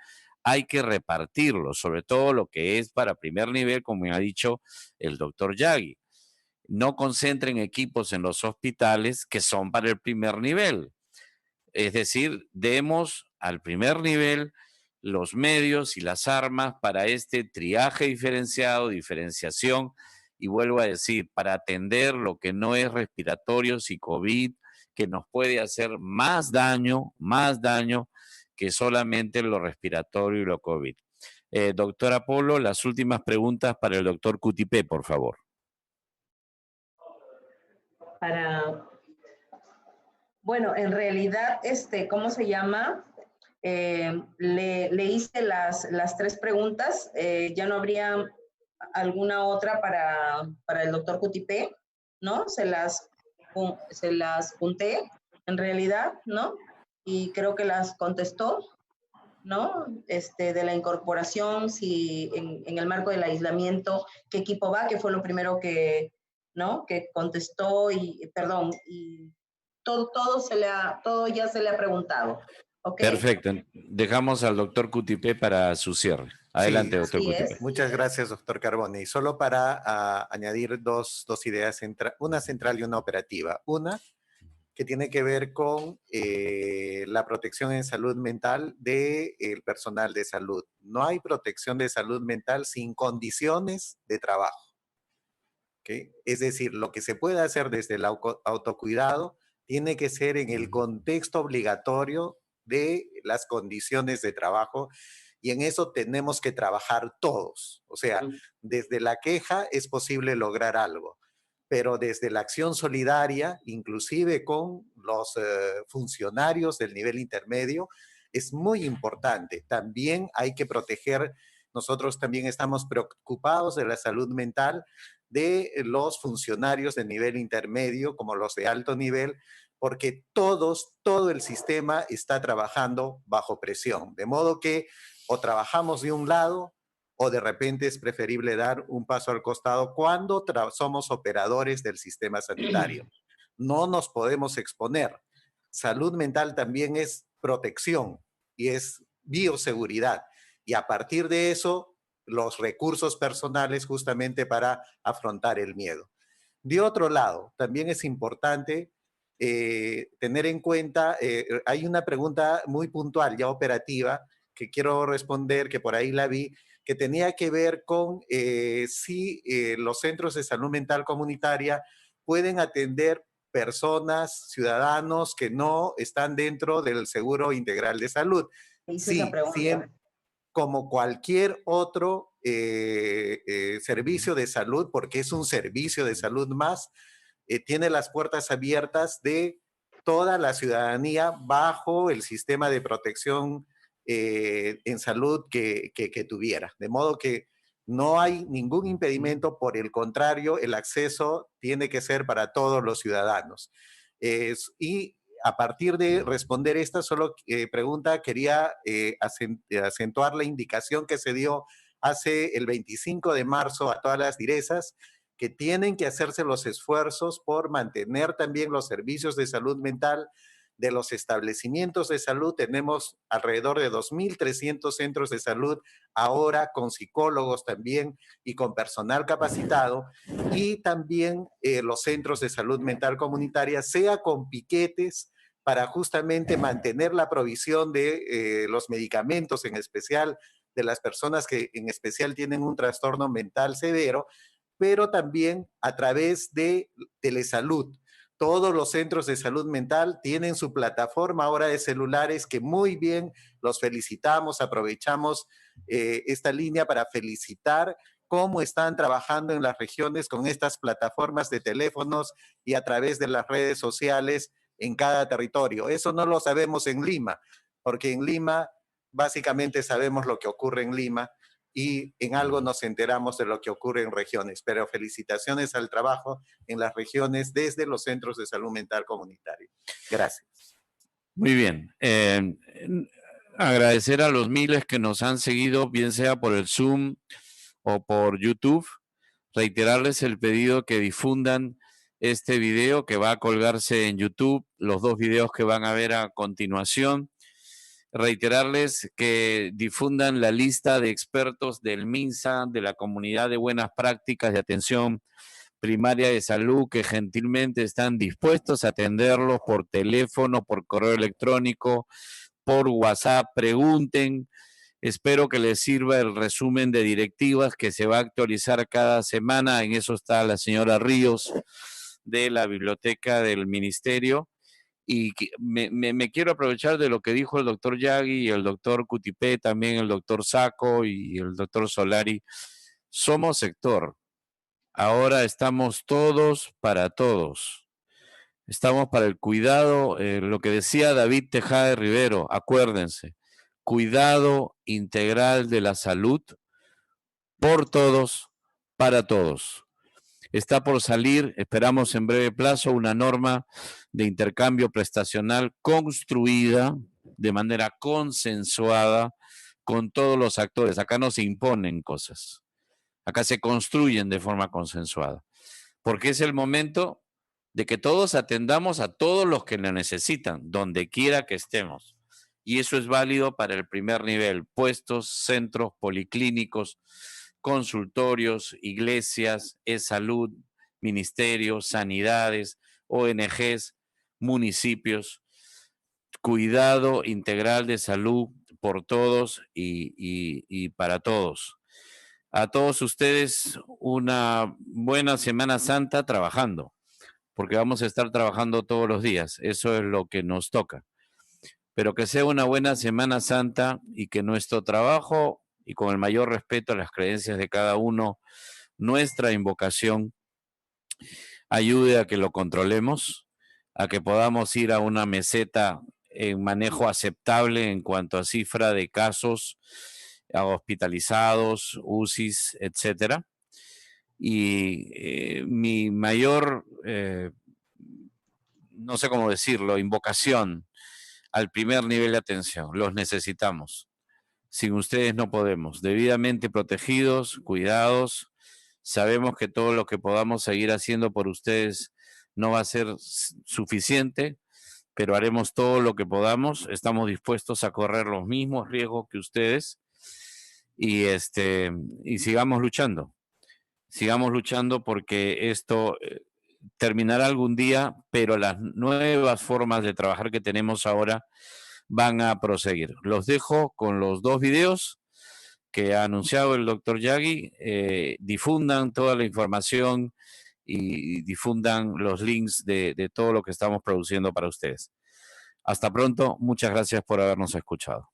hay que repartirlo, sobre todo lo que es para primer nivel, como me ha dicho el doctor Yagui. No concentren equipos en los hospitales que son para el primer nivel. Es decir, demos al primer nivel los medios y las armas para este triaje diferenciado, diferenciación, y vuelvo a decir, para atender lo que no es respiratorio y COVID, que nos puede hacer más daño que solamente lo respiratorio y lo COVID. Doctora Polo, las últimas preguntas para el doctor Cutipé, por favor. Bueno, en realidad, ¿cómo se llama? Le hice las 3 preguntas. Ya no habría alguna otra para el doctor Cutipé, ¿no? Se las junté, en realidad, ¿no? Y creo que las contestó, ¿no? De la incorporación, si en el marco del aislamiento, ¿qué equipo va? Que fue lo primero que, ¿no? Que contestó y todo ya se le ha preguntado. ¿Okay? Perfecto. Dejamos al doctor Cutipé para su cierre. Adelante, Sí, doctor Cutipé. muchas gracias, doctor Carbone. Y solo para añadir dos ideas, una central y una operativa. Una que tiene que ver con la protección en salud mental del personal de salud. No hay protección de salud mental sin condiciones de trabajo. ¿Okay? Es decir, lo que se puede hacer desde el autocuidado tiene que ser en el contexto obligatorio de las condiciones de trabajo, y en eso tenemos que trabajar todos. O sea, desde la queja es posible lograr algo, pero desde la acción solidaria, inclusive con los funcionarios del nivel intermedio, es muy importante. También hay que proteger, nosotros también estamos preocupados de la salud mental de los funcionarios de nivel intermedio como los de alto nivel, porque todo el sistema está trabajando bajo presión, de modo que o trabajamos de un lado o de repente es preferible dar un paso al costado cuando somos operadores del sistema sanitario. No nos podemos exponer. Salud mental también es protección y es bioseguridad. Y a partir de eso, los recursos personales justamente para afrontar el miedo. De otro lado, también es importante tener en cuenta, hay una pregunta muy puntual, ya operativa, que quiero responder, que por ahí la vi, que tenía que ver con si los centros de salud mental comunitaria pueden atender personas, ciudadanos que no están dentro del seguro integral de salud. Sí, como cualquier otro servicio de salud, porque es un servicio de salud más, tiene las puertas abiertas de toda la ciudadanía bajo el sistema de protección en salud que tuviera. De modo que no hay ningún impedimento, por el contrario, el acceso tiene que ser para todos los ciudadanos. Y a partir de responder esta solo pregunta, quería acentuar la indicación que se dio hace el 25 de marzo a todas las direzas, que tienen que hacerse los esfuerzos por mantener también los servicios de salud mental de los establecimientos de salud. Tenemos alrededor de 2.300 centros de salud ahora, con psicólogos también y con personal capacitado, y también los centros de salud mental comunitaria, sea con piquetes para justamente mantener la provisión de los medicamentos, en especial de las personas que en especial tienen un trastorno mental severo, pero también a través de telesalud. Todos los centros de salud mental tienen su plataforma ahora de celulares, que muy bien los felicitamos, aprovechamos esta línea para felicitar cómo están trabajando en las regiones con estas plataformas de teléfonos y a través de las redes sociales en cada territorio. Eso no lo sabemos en Lima, porque en Lima básicamente sabemos lo que ocurre en Lima y en algo nos enteramos de lo que ocurre en regiones, pero felicitaciones al trabajo en las regiones desde los centros de salud mental comunitario. Gracias. Muy bien. Agradecer a los miles que nos han seguido, bien sea por el Zoom o por YouTube. Reiterarles el pedido que difundan este video que va a colgarse en YouTube, los 2 videos que van a ver a continuación. reiterarles que difundan la lista de expertos del MINSA, de la Comunidad de Buenas Prácticas de Atención Primaria de Salud, que gentilmente están dispuestos a atenderlos por teléfono, por correo electrónico, por WhatsApp. Pregunten. Espero que les sirva el resumen de directivas que se va a actualizar cada semana. En eso está la señora Ríos de la Biblioteca del Ministerio. Y me quiero aprovechar de lo que dijo el doctor Yagui y el doctor Cutipé, también el doctor Saco y el doctor Solari. Somos sector. Ahora estamos todos para todos. Estamos para el cuidado, lo que decía David Tejada Rivero, acuérdense, cuidado integral de la salud por todos, para todos. Está por salir, esperamos en breve plazo, una norma de intercambio prestacional construida de manera consensuada con todos los actores. Acá no se imponen cosas, acá se construyen de forma consensuada, porque es el momento de que todos atendamos a todos los que lo necesitan, donde quiera que estemos. Y eso es válido para el primer nivel, puestos, centros policlínicos, consultorios, iglesias, e-salud, ministerios, sanidades, ONGs, municipios. Cuidado integral de salud por todos y para todos. A todos ustedes una buena Semana Santa trabajando, porque vamos a estar trabajando todos los días. Eso es lo que nos toca. Pero que sea una buena Semana Santa y que nuestro trabajo, y con el mayor respeto a las creencias de cada uno, nuestra invocación ayude a que lo controlemos, a que podamos ir a una meseta en manejo aceptable en cuanto a cifra de casos, a hospitalizados, UCIs, etcétera. Y mi mayor, no sé cómo decirlo, invocación al primer nivel de atención. Los necesitamos. Sin ustedes no podemos. Debidamente protegidos, cuidados. Sabemos que todo lo que podamos seguir haciendo por ustedes no va a ser suficiente, pero haremos todo lo que podamos. Estamos dispuestos a correr los mismos riesgos que ustedes y sigamos luchando. Sigamos luchando porque esto terminará algún día, pero las nuevas formas de trabajar que tenemos ahora van a proseguir. Los dejo con los 2 videos que ha anunciado el doctor Yagui. Difundan toda la información y difundan los links de todo lo que estamos produciendo para ustedes. Hasta pronto. Muchas gracias por habernos escuchado.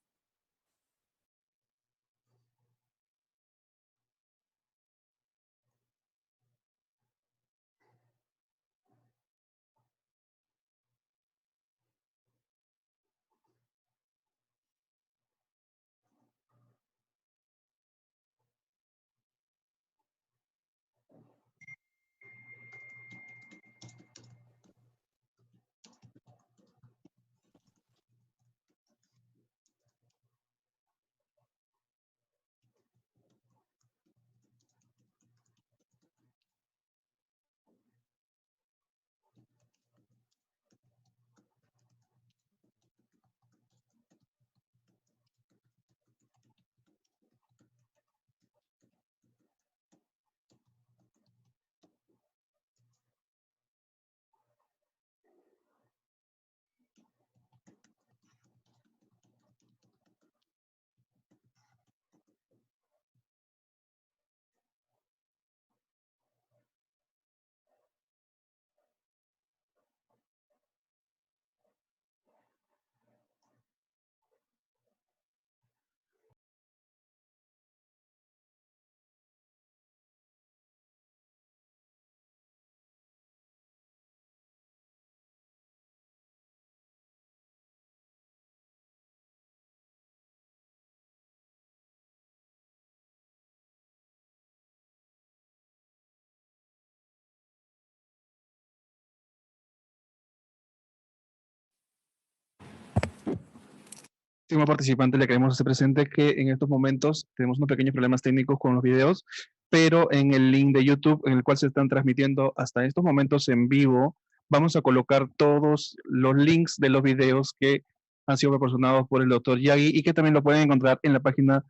Último participante, le queremos hacer presente que en estos momentos tenemos unos pequeños problemas técnicos con los videos, pero en el link de YouTube en el cual se están transmitiendo hasta estos momentos en vivo, vamos a colocar todos los links de los videos que han sido proporcionados por el doctor Yagui y que también lo pueden encontrar en la página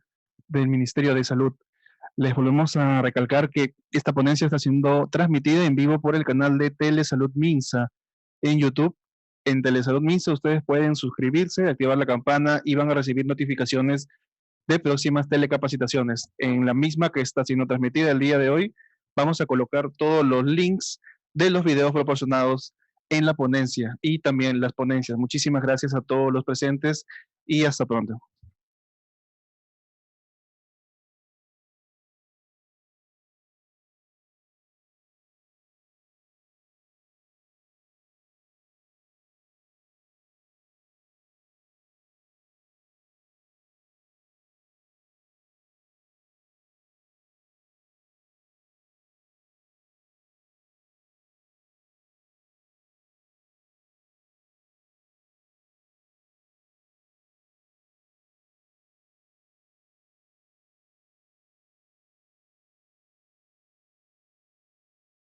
del Ministerio de Salud. Les volvemos a recalcar que esta ponencia está siendo transmitida en vivo por el canal de Telesalud Minsa en YouTube. En Telesalud Minsa ustedes pueden suscribirse, activar la campana y van a recibir notificaciones de próximas telecapacitaciones. En la misma que está siendo transmitida el día de hoy, vamos a colocar todos los links de los videos proporcionados en la ponencia y también las ponencias. Muchísimas gracias a todos los presentes y hasta pronto.